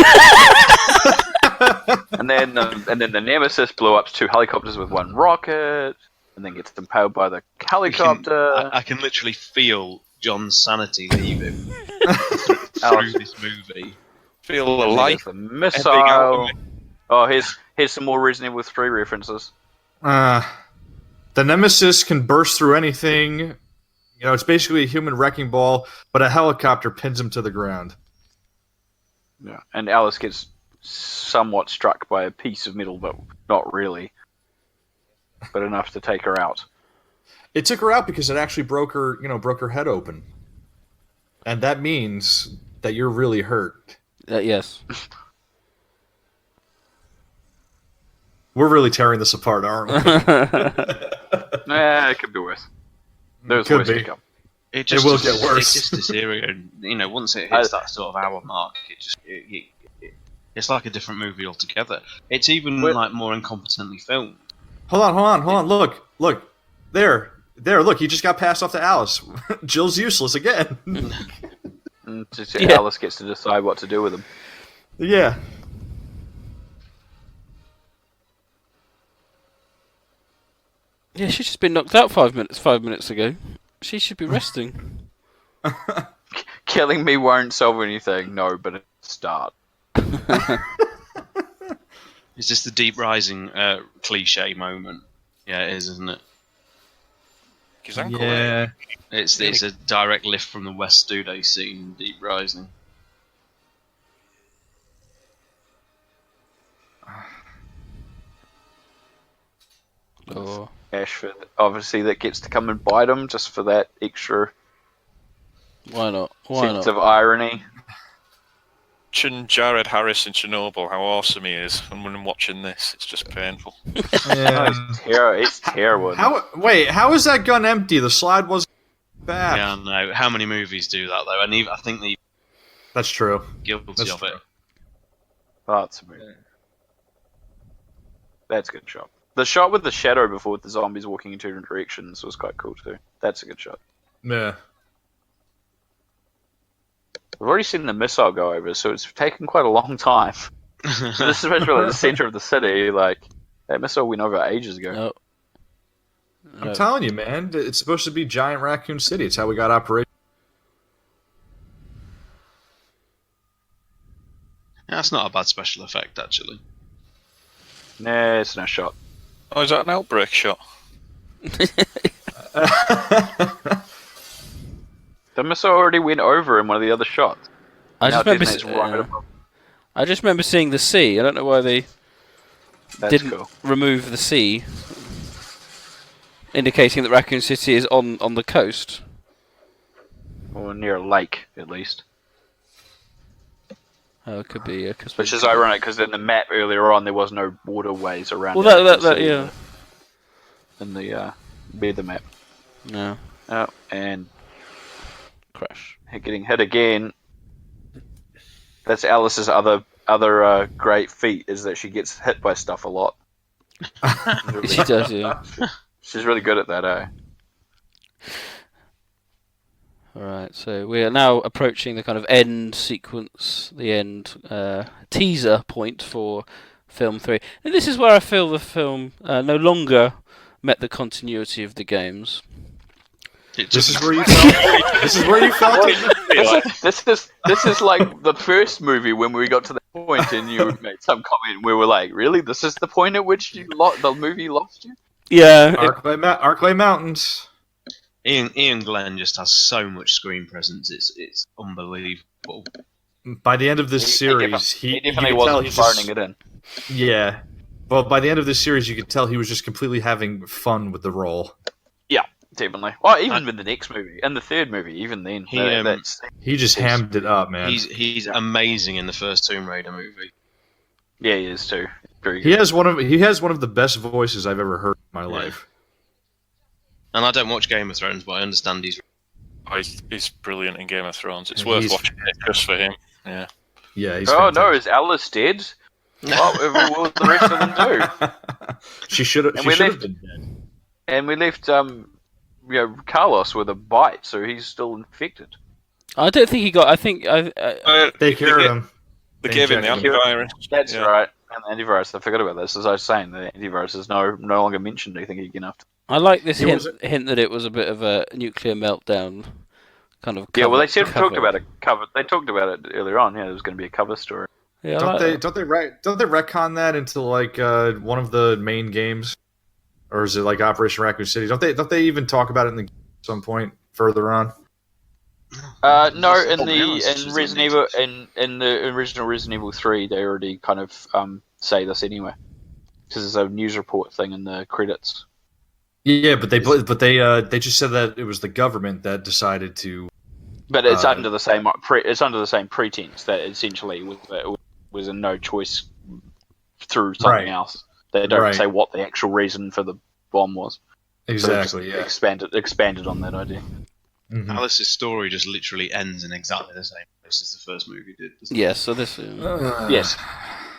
And then the Nemesis blew up 2 helicopters with 1 rocket, and then gets impaled by the helicopter. I can literally feel John's sanity leaving through this movie. Feel the light. The missile. Oh, here's some more Resident Evil 3 references. The Nemesis can burst through anything. You know, it's basically a human wrecking ball, but a helicopter pins him to the ground. Yeah, and Alice gets somewhat struck by a piece of metal, but not really. But enough to take her out. It took her out because it actually broke her head open. And that means that you're really hurt. Yes. We're really tearing this apart, aren't we? It could be worse. There's Could worse be. to come. It will get worse. It's just deteriorated. Once it hits that sort of hour mark, it's like a different movie altogether. It's even like more incompetently filmed. Hold on. Look. There. Look, he just got passed off to Alice. Jill's useless again. Alice gets to decide what to do with him. Yeah. Yeah, she's just been knocked out 5 minutes ago. She should be resting. Killing me won't solve anything, no, but it's a start. Is this the Deep Rising cliche moment? Yeah, it is, isn't it? Yeah. It's a direct lift from the West Studio scene in Deep Rising. Oh. Ashford, obviously, that gets to come and bite him just for that extra Why not? sense of irony. Watching Jared Harris in Chernobyl, how awesome he is, and when I'm watching this, it's just painful. Yeah. It's terrible. How is that gun empty? The slide wasn't bad. Yeah, I know. How many movies do that though? And I think they're That's true. guilty of it. That's amazing. That's a good shot. The shot with the shadow before the zombies walking in 2 different directions was quite cool too. That's a good shot. Yeah. We've already seen the missile go over, so it's taken quite a long time. This is really the center of the city. Like that missile went over ages ago. No. I'm telling you, man. It's supposed to be giant Raccoon City. It's how we got Operation. That's not a bad special effect, actually. Nah, it's no shot. Oh, is that an outbreak shot? The missile already went over in one of the other shots. I Now just it right above. I just remember seeing the sea. I don't know why they That's didn't cool. remove the sea, indicating that Raccoon City is on the coast. Or near a lake, at least. Oh, it could be. Yeah, Which is ironic, because in the map earlier on, there was no waterways around. Well, it. that yeah. In the weather map. No. Oh, and Crash. getting hit again. That's Alice's other great feat, is that she gets hit by stuff a lot. She does, yeah. She's really good at that, eh? Alright, so we are now approaching the kind of end sequence, the end teaser point for film 3. And this is where I feel the film no longer met the continuity of the games. This is where you felt. This is where you felt it. This is like the first movie when we got to that point and you made some comment. We were like, "Really? This is the point at which the movie lost you?" Yeah. Arklay Mountains. Ian Glenn just has so much screen presence. It's unbelievable. By the end of this series, he definitely wasn't burning it in. Yeah. Well, by the end of this series, you could tell he was just completely having fun with the role. Yeah, definitely. Well, even in the next movie, and the third movie, even then, he just hammed it up, man. He's amazing in the first Tomb Raider movie. Yeah, he is too. Very good. He has one of the best voices I've ever heard in my life. And I don't watch Game of Thrones, but I understand he's brilliant in Game of Thrones. It's worth watching it just for him. Yeah. Yeah. He's fantastic. No, is Alice dead? What will the rest of them do? She should have been dead. And we left Carlos with a bite, so he's still infected. I don't think he got. I think They cured him. They gave him the antivirus. That's right. And the antivirus. I forgot about this. As I was saying, the antivirus is no longer mentioned. I think again after. I like this hint that it was a bit of a nuclear meltdown kind of. Well, they talked about a cover. They talked about it earlier on. Yeah, there was going to be a cover story. Yeah, don't they retcon that into like one of the main games, or is it like Operation Raccoon City? Don't they even talk about it in some point further on? No, in Resident Evil, in the original Resident Evil 3, they already kind of say this anyway, because there's a news report thing in the credits. Yeah, but they just said that it was the government that decided to. But it's under the same pretense that essentially it was a no choice through something else. They don't say what the actual reason for the bomb was. Exactly. So expanded on that idea. Mm-hmm. Alice's story just literally ends in exactly the same place as the first movie did. Yes. So this. Yes.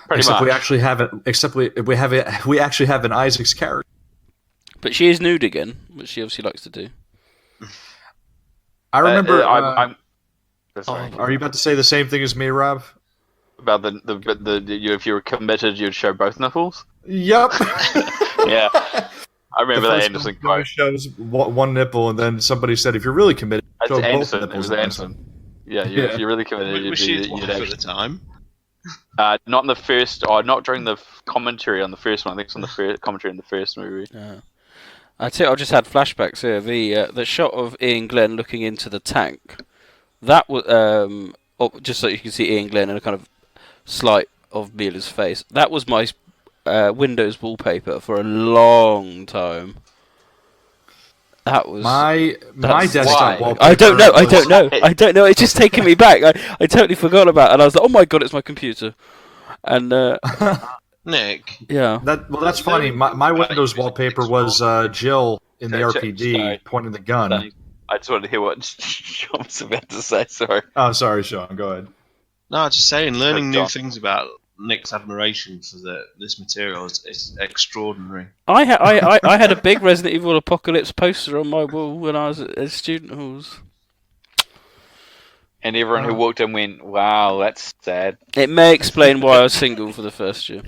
Except we actually have it. Except we actually have an Isaac's character. But she is nude again, which she obviously likes to do. I remember. Sorry. Are you about to say the same thing as me, Rob? About the if you were committed, you'd show both nipples. Yep. Yeah. I remember that Anderson quote. Shows one nipple, and then somebody said, "If you're really committed, show both nipples." It was Anderson. Yeah, if you're really committed, was she at the time? Not in the first. Not during the commentary on the first one. I think it's on the commentary in the first movie. Yeah. I just had flashbacks here. The shot of Ian Glenn looking into the tank. That was just so you can see Ian Glenn in a kind of slight of Milla's face. That was my Windows wallpaper for a long time. That was my desktop wallpaper. I don't know. It's just taking me back. I totally forgot about it, and I was like, oh my god, it's my computer. And Nick. Yeah. That's funny. My Windows wallpaper was Jill in the RPD pointing the gun. I just wanted to hear what Sean was about to say. Sorry. Oh, sorry, Sean. Go ahead. No, just saying, learning new things about Nick's admiration for this material is extraordinary. I had a big Resident Evil Apocalypse poster on my wall when I was at student halls. And everyone who walked in went, wow, that's sad. It may explain why I was single for the first year.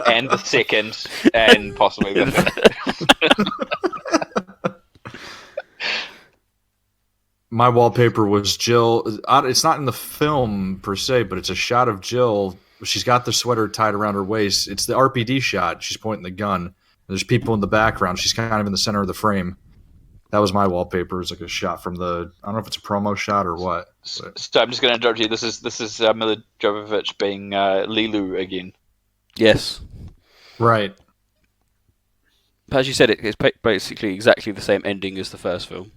And the second, and possibly the third. My wallpaper was Jill. It's not in the film per se, but it's a shot of Jill. She's got the sweater tied around her waist. It's the RPD shot. She's pointing the gun. There's people in the background. She's kind of in the center of the frame. That was my wallpaper. It's like a shot from the. I don't know if it's a promo shot or what. So I'm just going to interrupt you. This is Milla Jovovich being Lilu again. Yes. Right. As you said, it's basically exactly the same ending as the first film.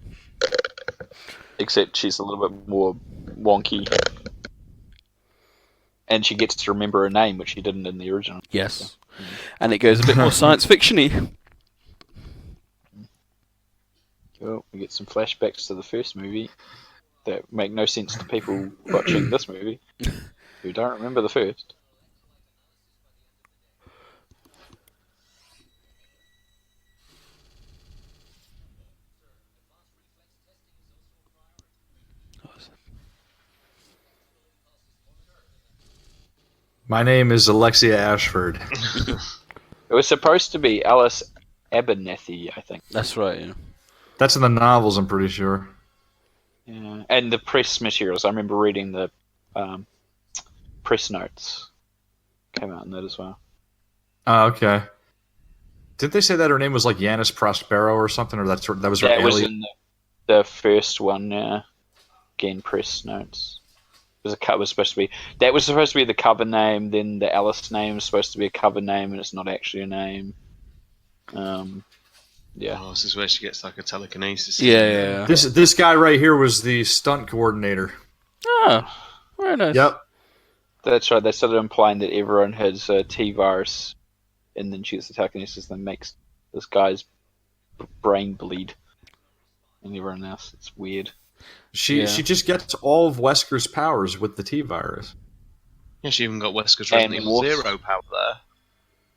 Except she's a little bit more wonky. And she gets to remember her name, which she didn't in the original. Yes. So, and it goes a bit more science fiction-y. Well, we get some flashbacks to the first movie that make no sense to people watching this movie who don't remember the first. My name is Alexia Ashford. It was supposed to be Alice Abernethy, I think. That's right, yeah. That's in the novels, I'm pretty sure. Yeah, and the press materials. I remember reading the press notes. Came out in that as well. Oh, okay. Didn't they say that her name was like Yanis Prospero or something, or that was her alien? Was in the first one. Again, press notes. Was supposed to be the cover name. Then the Alice name was supposed to be a cover name, and it's not actually a name. Yeah. Oh, this is where she gets like a telekinesis. Yeah. This guy right here was the stunt coordinator. Oh, very nice. Yep. That's right. They started implying that everyone has T-virus, and then she gets the telekinesis, and makes this guy's brain bleed, and everyone else. It's weird. She just gets all of Wesker's powers with the T-virus. Yeah, she even got Wesker's Resident Evil 0 power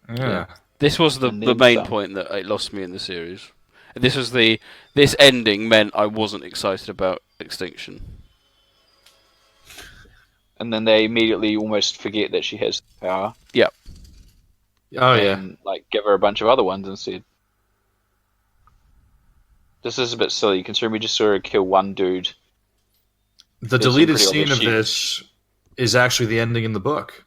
there. Yeah. This was the main point that it lost me in the series. This ending meant I wasn't excited about Extinction. And then they immediately almost forget that she has power. Yeah. Oh and, like, give her a bunch of other ones instead. This is a bit silly, considering we just saw her kill one dude. The deleted scene of this is actually the ending in the book.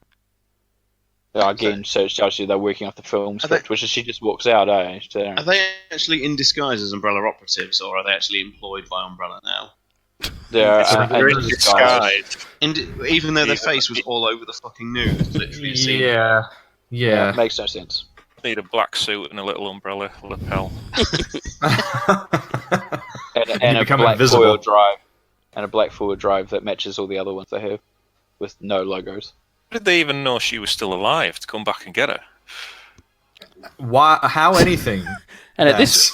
Again, so it tells you they're working off the film script, which is she just walks out, eh? Are they actually in disguise as Umbrella operatives, or are they actually employed by Umbrella now? They're in disguise. Even though their face was all over the fucking news, literally. Yeah. Makes no sense. Need a black suit and a little umbrella lapel. and a black four-wheel drive. And a black four-wheel drive that matches all the other ones they have, with no logos. How did they even know she was still alive to come back and get her? Why? How anything? And at this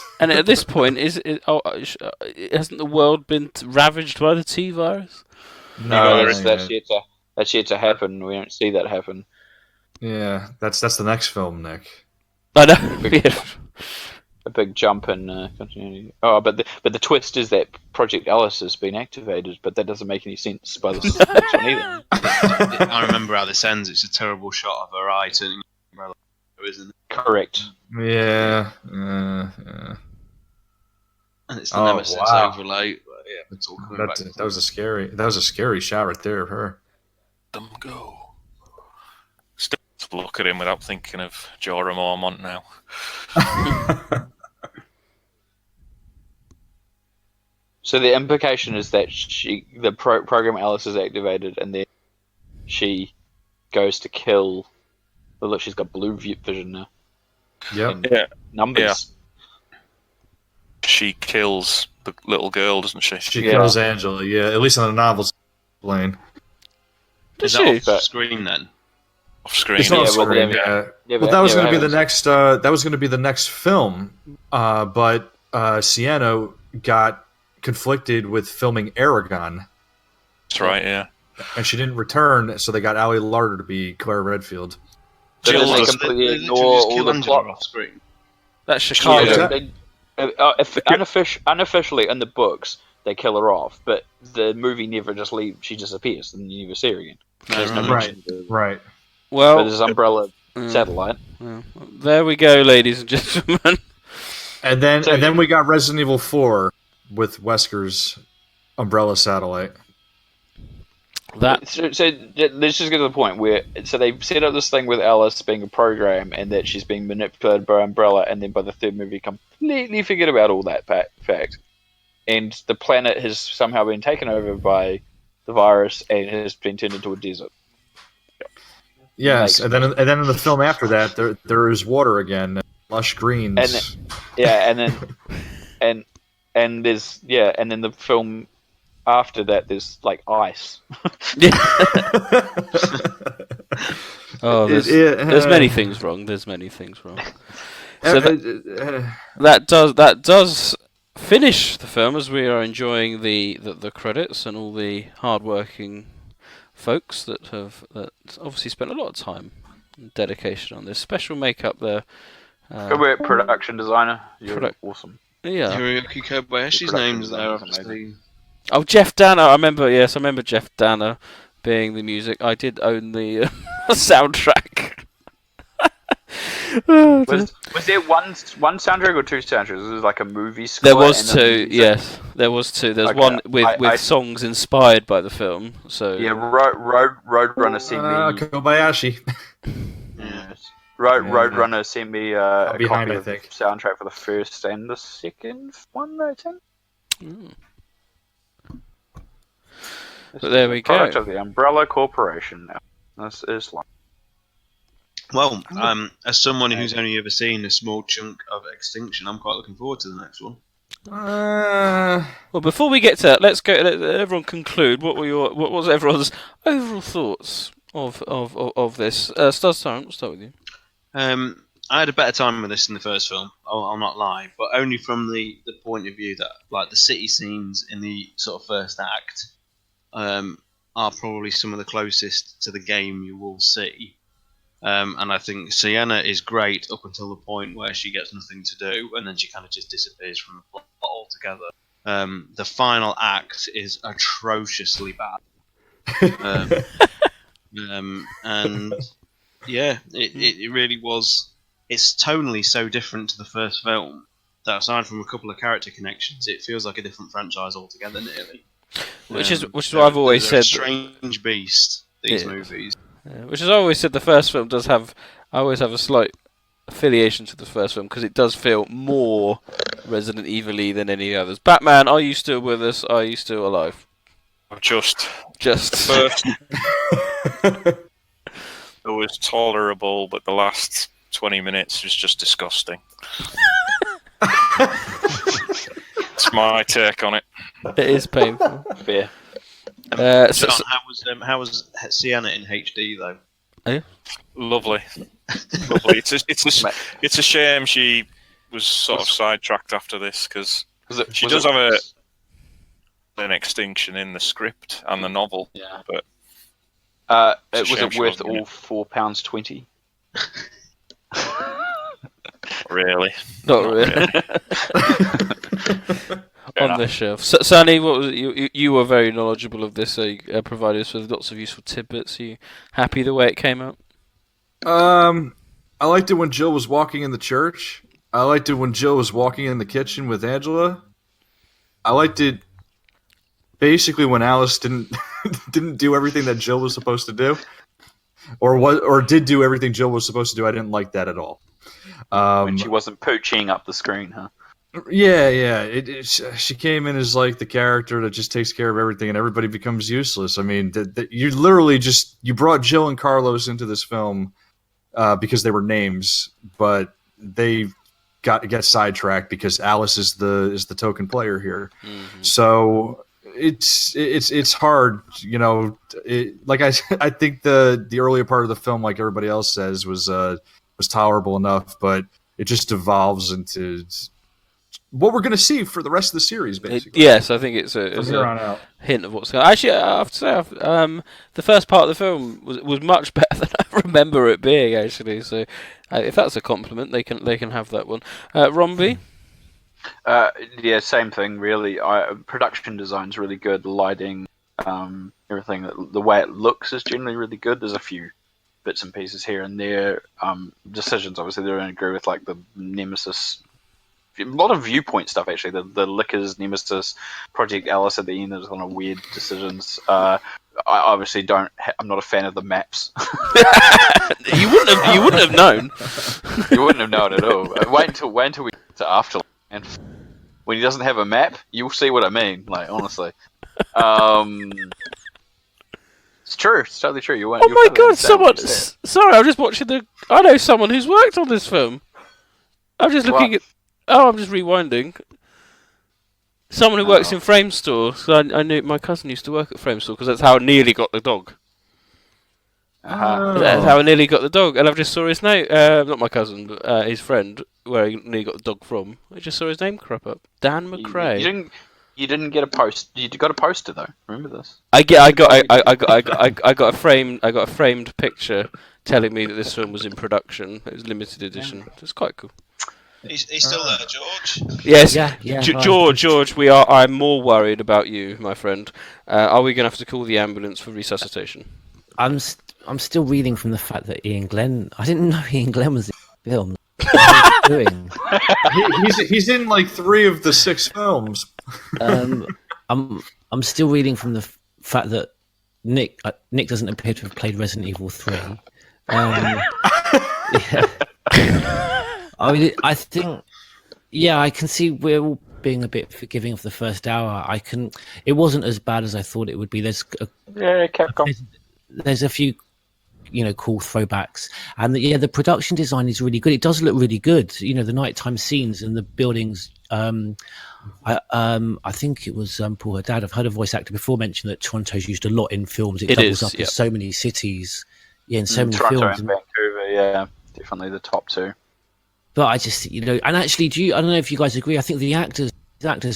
point, hasn't the world been ravaged by the T virus? No, that's yet to happen. We don't see that happen. Yeah, that's the next film, Nick. I know. A big jump in continuity. Oh, but the twist is that Project Alice has been activated, but that doesn't make any sense by the next one either. I remember how this ends. It's a terrible shot of her eye turning umbrella, isn't it? Correct. Yeah. And it's the Nemesis overlay. Yeah, it's all coming back. That was a scary shot right there of her. Them go. Still look at him without thinking of Jorah Mormont now. So the implication is that the program Alice is activated, and then she goes to kill. Oh, look, she's got blue vision now. Yep. Yeah. Numbers. Yeah. She kills the little girl, doesn't she? She kills Angela. Yeah, at least in the novels. Blaine. Is that off screen then? Off screen. It's off screen. Well, that was going to be the next. That was going to be the next film, but Sienna got conflicted with filming Aragon. That's right. Yeah. And she didn't return, so they got Ali Larter to be Claire Redfield. Jill they completely ignore all the plot off screen. That's Chicago. Unofficially in the books, they kill her off, but the movie never just leaves. She disappears, and you never see her again. There's no mention of right. Well, there's Umbrella satellite. There we go, ladies and gentlemen. And then we got Resident Evil 4 with Wesker's Umbrella satellite. So let's just get to the point where they set up this thing with Alice being a program and that she's being manipulated by Umbrella, and then by the third movie completely forget about all that fact, and the planet has somehow been taken over by the virus and has been turned into a desert. Yes, and then in the film after that, there is water again, lush greens. And then the film after that, there's like ice. There's many things wrong. There's many things wrong. So that does finish the film, as we are enjoying the credits and all the hard-working folks that obviously spent a lot of time and dedication on this. Special makeup there. Good work, production designer. You're awesome. Yeah. Hiroyuki Kobayashi's name's there, obviously. Oh, Jeff Danner. I remember Jeff Danner being the music. I did own the soundtrack. Was there one soundtrack or two soundtracks? Was it like a movie score? There was two. Yes, there was two. There's one with songs inspired by the film. So yeah, Roadrunner sent me. Kobayashi. Yes. Roadrunner sent me a behind, copy of the soundtrack for the first and the second one, I think. But there we go. Product of the Umbrella Corporation now. This is like. Well, as someone who's only ever seen a small chunk of Extinction, I'm quite looking forward to the next one. Well, before we get to that, let everyone conclude. What was everyone's overall thoughts of this? Tyrant, we'll start with you. I had a better time with this than the first film. I'll not lie, but only from the point of view that like the city scenes in the sort of first act are probably some of the closest to the game you will see. And I think Sienna is great up until the point where she gets nothing to do, and then she kind of just disappears from the plot altogether. The final act is atrociously bad. And yeah, it really was. It's tonally so different to the first film that aside from a couple of character connections, it feels like a different franchise altogether, nearly. Which is what I've always said. A strange beast. These movies. Which is I always said the first film does have. I always have a slight affiliation to the first film because it does feel more Resident Evil-y than any others. Batman, are you still with us? Are you still alive? Just first. It was tolerable, but the last 20 minutes was just disgusting. It's my take on it. It is painful. Fair. John, how was Sienna in HD though? Yeah. Lovely. It's a shame she was sort of sidetracked after this because she does have an extinction in the script and the novel. Yeah, but was it worth all £4.20? Really? Not really. On the shelf. Sonny, what was it? You were very knowledgeable of this, so you provided us with lots of useful tidbits. Are you happy the way it came out? I liked it when Jill was walking in the church. I liked it when Jill was walking in the kitchen with Angela. I liked it basically when Alice didn't do everything that Jill was supposed to do, or did do everything Jill was supposed to do. I didn't like that at all. When she wasn't pooching up the screen, huh? Yeah. She came in as like the character that just takes care of everything, and everybody becomes useless. I mean, you literally you brought Jill and Carlos into this film because they were names, but they get sidetracked because Alice is the token player here. Mm-hmm. So it's hard, you know. I think the earlier part of the film, like everybody else says, was tolerable enough, but it just evolves into what we're going to see for the rest of the series, basically. Yes, I think it's a hint of what's going on. Actually, I have to say, the first part of the film was much better than I remember it being, actually. So, if that's a compliment, they can have that one. Rombie? Yeah, same thing, really. Production design's really good. The lighting, everything. The way it looks is generally really good. There's a few bits and pieces here and there. Decisions, obviously, they don't agree with, like the Nemesis. A lot of viewpoint stuff, actually. The Lickers, Nemesis, Project Alice at the end. There's kind of weird decisions. I obviously I'm not a fan of the maps. You wouldn't have known. You wouldn't have known at all. Wait until we get to Afterlife, and when he doesn't have a map, you'll see what I mean. Like, honestly, it's true. It's totally true. You won't. Oh my god! Sorry, I'm just watching I know someone who's worked on this film. I'm just looking at. Oh, I'm just rewinding. Someone who works in Frame Store. So I knew my cousin used to work at Frame Store because that's how I nearly got the dog. That's how I nearly got the dog, and I've just saw his name. Not my cousin, but his friend, where he nearly got the dog from. I just saw his name crop up. Dan McRae. You didn't get a post. You got a poster though. Remember this? I got a framed picture telling me that this film was in production. It was limited edition. It's quite cool. He's still there, George. Yes, yeah. George. I'm more worried about you, my friend. Are we going to have to call the ambulance for resuscitation? I'm still reeling from the fact that Ian Glenn. I didn't know Ian Glenn was in the film. What is he doing? He's in like 3 of the 6 films. I'm still reeling from the fact that Nick doesn't appear to have played Resident Evil 3. Yeah. I mean, I think, I can see we're all being a bit forgiving of the first hour. It wasn't as bad as I thought it would be. There's a few, cool throwbacks, and the production design is really good. It does look really good. The nighttime scenes and the buildings. I think it was Paul Haddad. I've heard a voice actor before mention that Toronto's used a lot in films. It doubles up in so many cities. Yeah, in so many Toronto films. And Vancouver, yeah, definitely the top 2. But I just, and actually, I don't know if you guys agree. I think the actors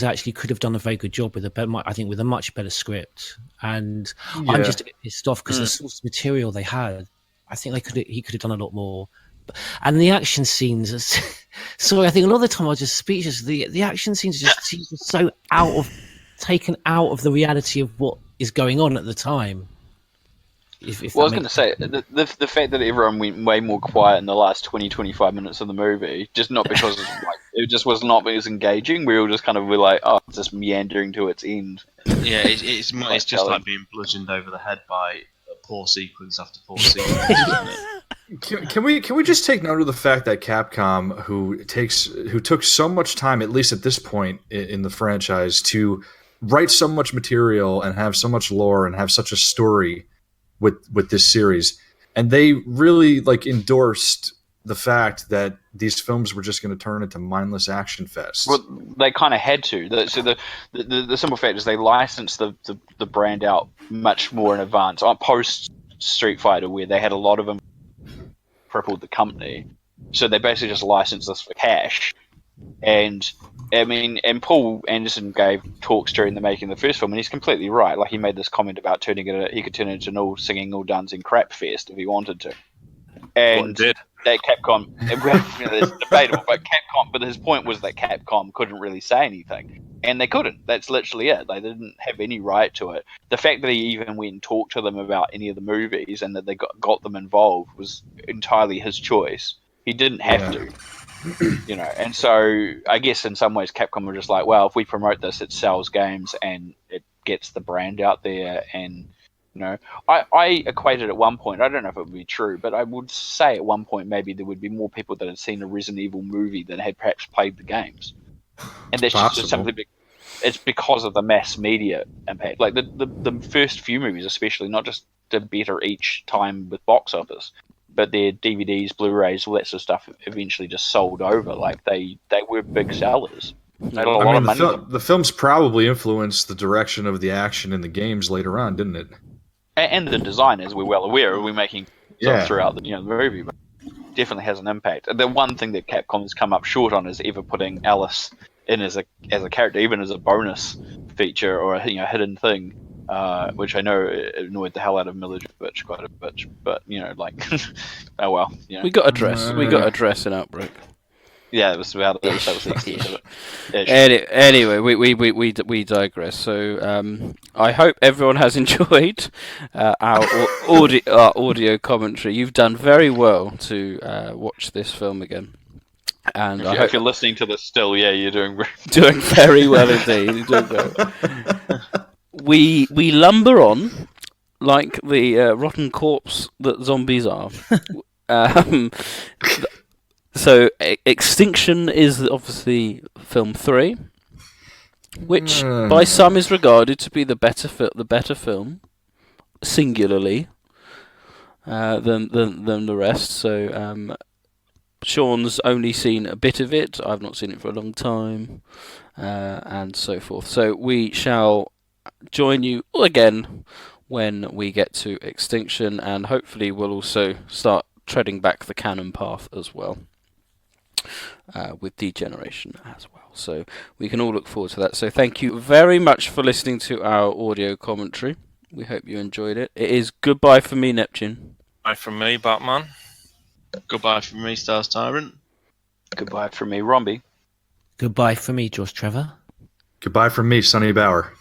actually could have done a very good job with with a much better script. And I'm just a bit pissed off because the source material they had I think he could have done a lot more. And the action scenes, sorry, I think a lot of the time I was just speechless. The action scenes just seem so taken out of the reality of what is going on at the time. Well, I was going to say, the fact that everyone went way more quiet in the last 20-25 minutes of the movie, just not because it just was not as engaging. We all just kind of were like, oh, it's just meandering to its end. Yeah, it's just like being bludgeoned over the head by a poor sequence after poor sequence. Can we just take note of the fact that Capcom, who took so much time, at least at this point in the franchise, to write so much material and have so much lore and have such a story with this series, and they really endorsed the fact that these films were just going to turn into mindless action fests. Well, they kind of had to. So the simple fact is they licensed the brand out much more in advance. Post Street Fighter, where they had a lot of them crippled the company, so they basically just licensed this for cash. And I mean, and Paul Anderson gave talks during the making of the first film, and he's completely right. Like, he made this comment about he could turn it into an all singing, all dancing crap fest if he wanted to. And that Capcom, it's debatable, but his point was that Capcom couldn't really say anything, and they couldn't. That's literally it. They didn't have any right to it. The fact that he even went and talked to them about any of the movies and that they got them involved was entirely his choice. He didn't have to. And so I guess in some ways Capcom were just like, well, if we promote this, it sells games and it gets the brand out there. And I equated at one point, I don't know if it would be true, but I would say at one point maybe there would be more people that had seen a Resident Evil movie than had perhaps played the games. And that's just simply it's because of the mass media impact. Like the first few movies especially, not just did better each time with box office, but their DVDs, Blu-rays, all that sort of stuff eventually just sold over. Like, they were big sellers. They had a lot of money. The films probably influenced the direction of the action in the games later on, didn't it? And the design, as we're well aware, we're making throughout the movie, but definitely has an impact. The one thing that Capcom has come up short on is ever putting Alice in as a character, even as a bonus feature or a hidden thing. Which I know annoyed the hell out of Milla Jovovich quite a bit, but oh well. We got a dress in Outbreak. Yeah, that was the extent of it. Anyway, we digress. So I hope everyone has enjoyed our audio commentary. You've done very well to watch this film again. And if you're listening to this still, you're doing very well indeed. You're doing very well. We lumber on like the rotten corpse that zombies are. So Extinction is obviously film 3, which by some is regarded to be the better film, singularly, than the rest. So Sean's only seen a bit of it. I've not seen it for a long time, and so forth. So we shall join you again when we get to Extinction, and hopefully we'll also start treading back the canon path as well, with Degeneration as well. So we can all look forward to that. So thank you very much for listening to our audio commentary. We hope you enjoyed it. It is goodbye from me, Neptune. Bye from me, Batman. Goodbye from me, Stars Tyrant. Goodbye from me, Rombie. Goodbye from me, George Trevor. Goodbye from me, Sonny Bauer.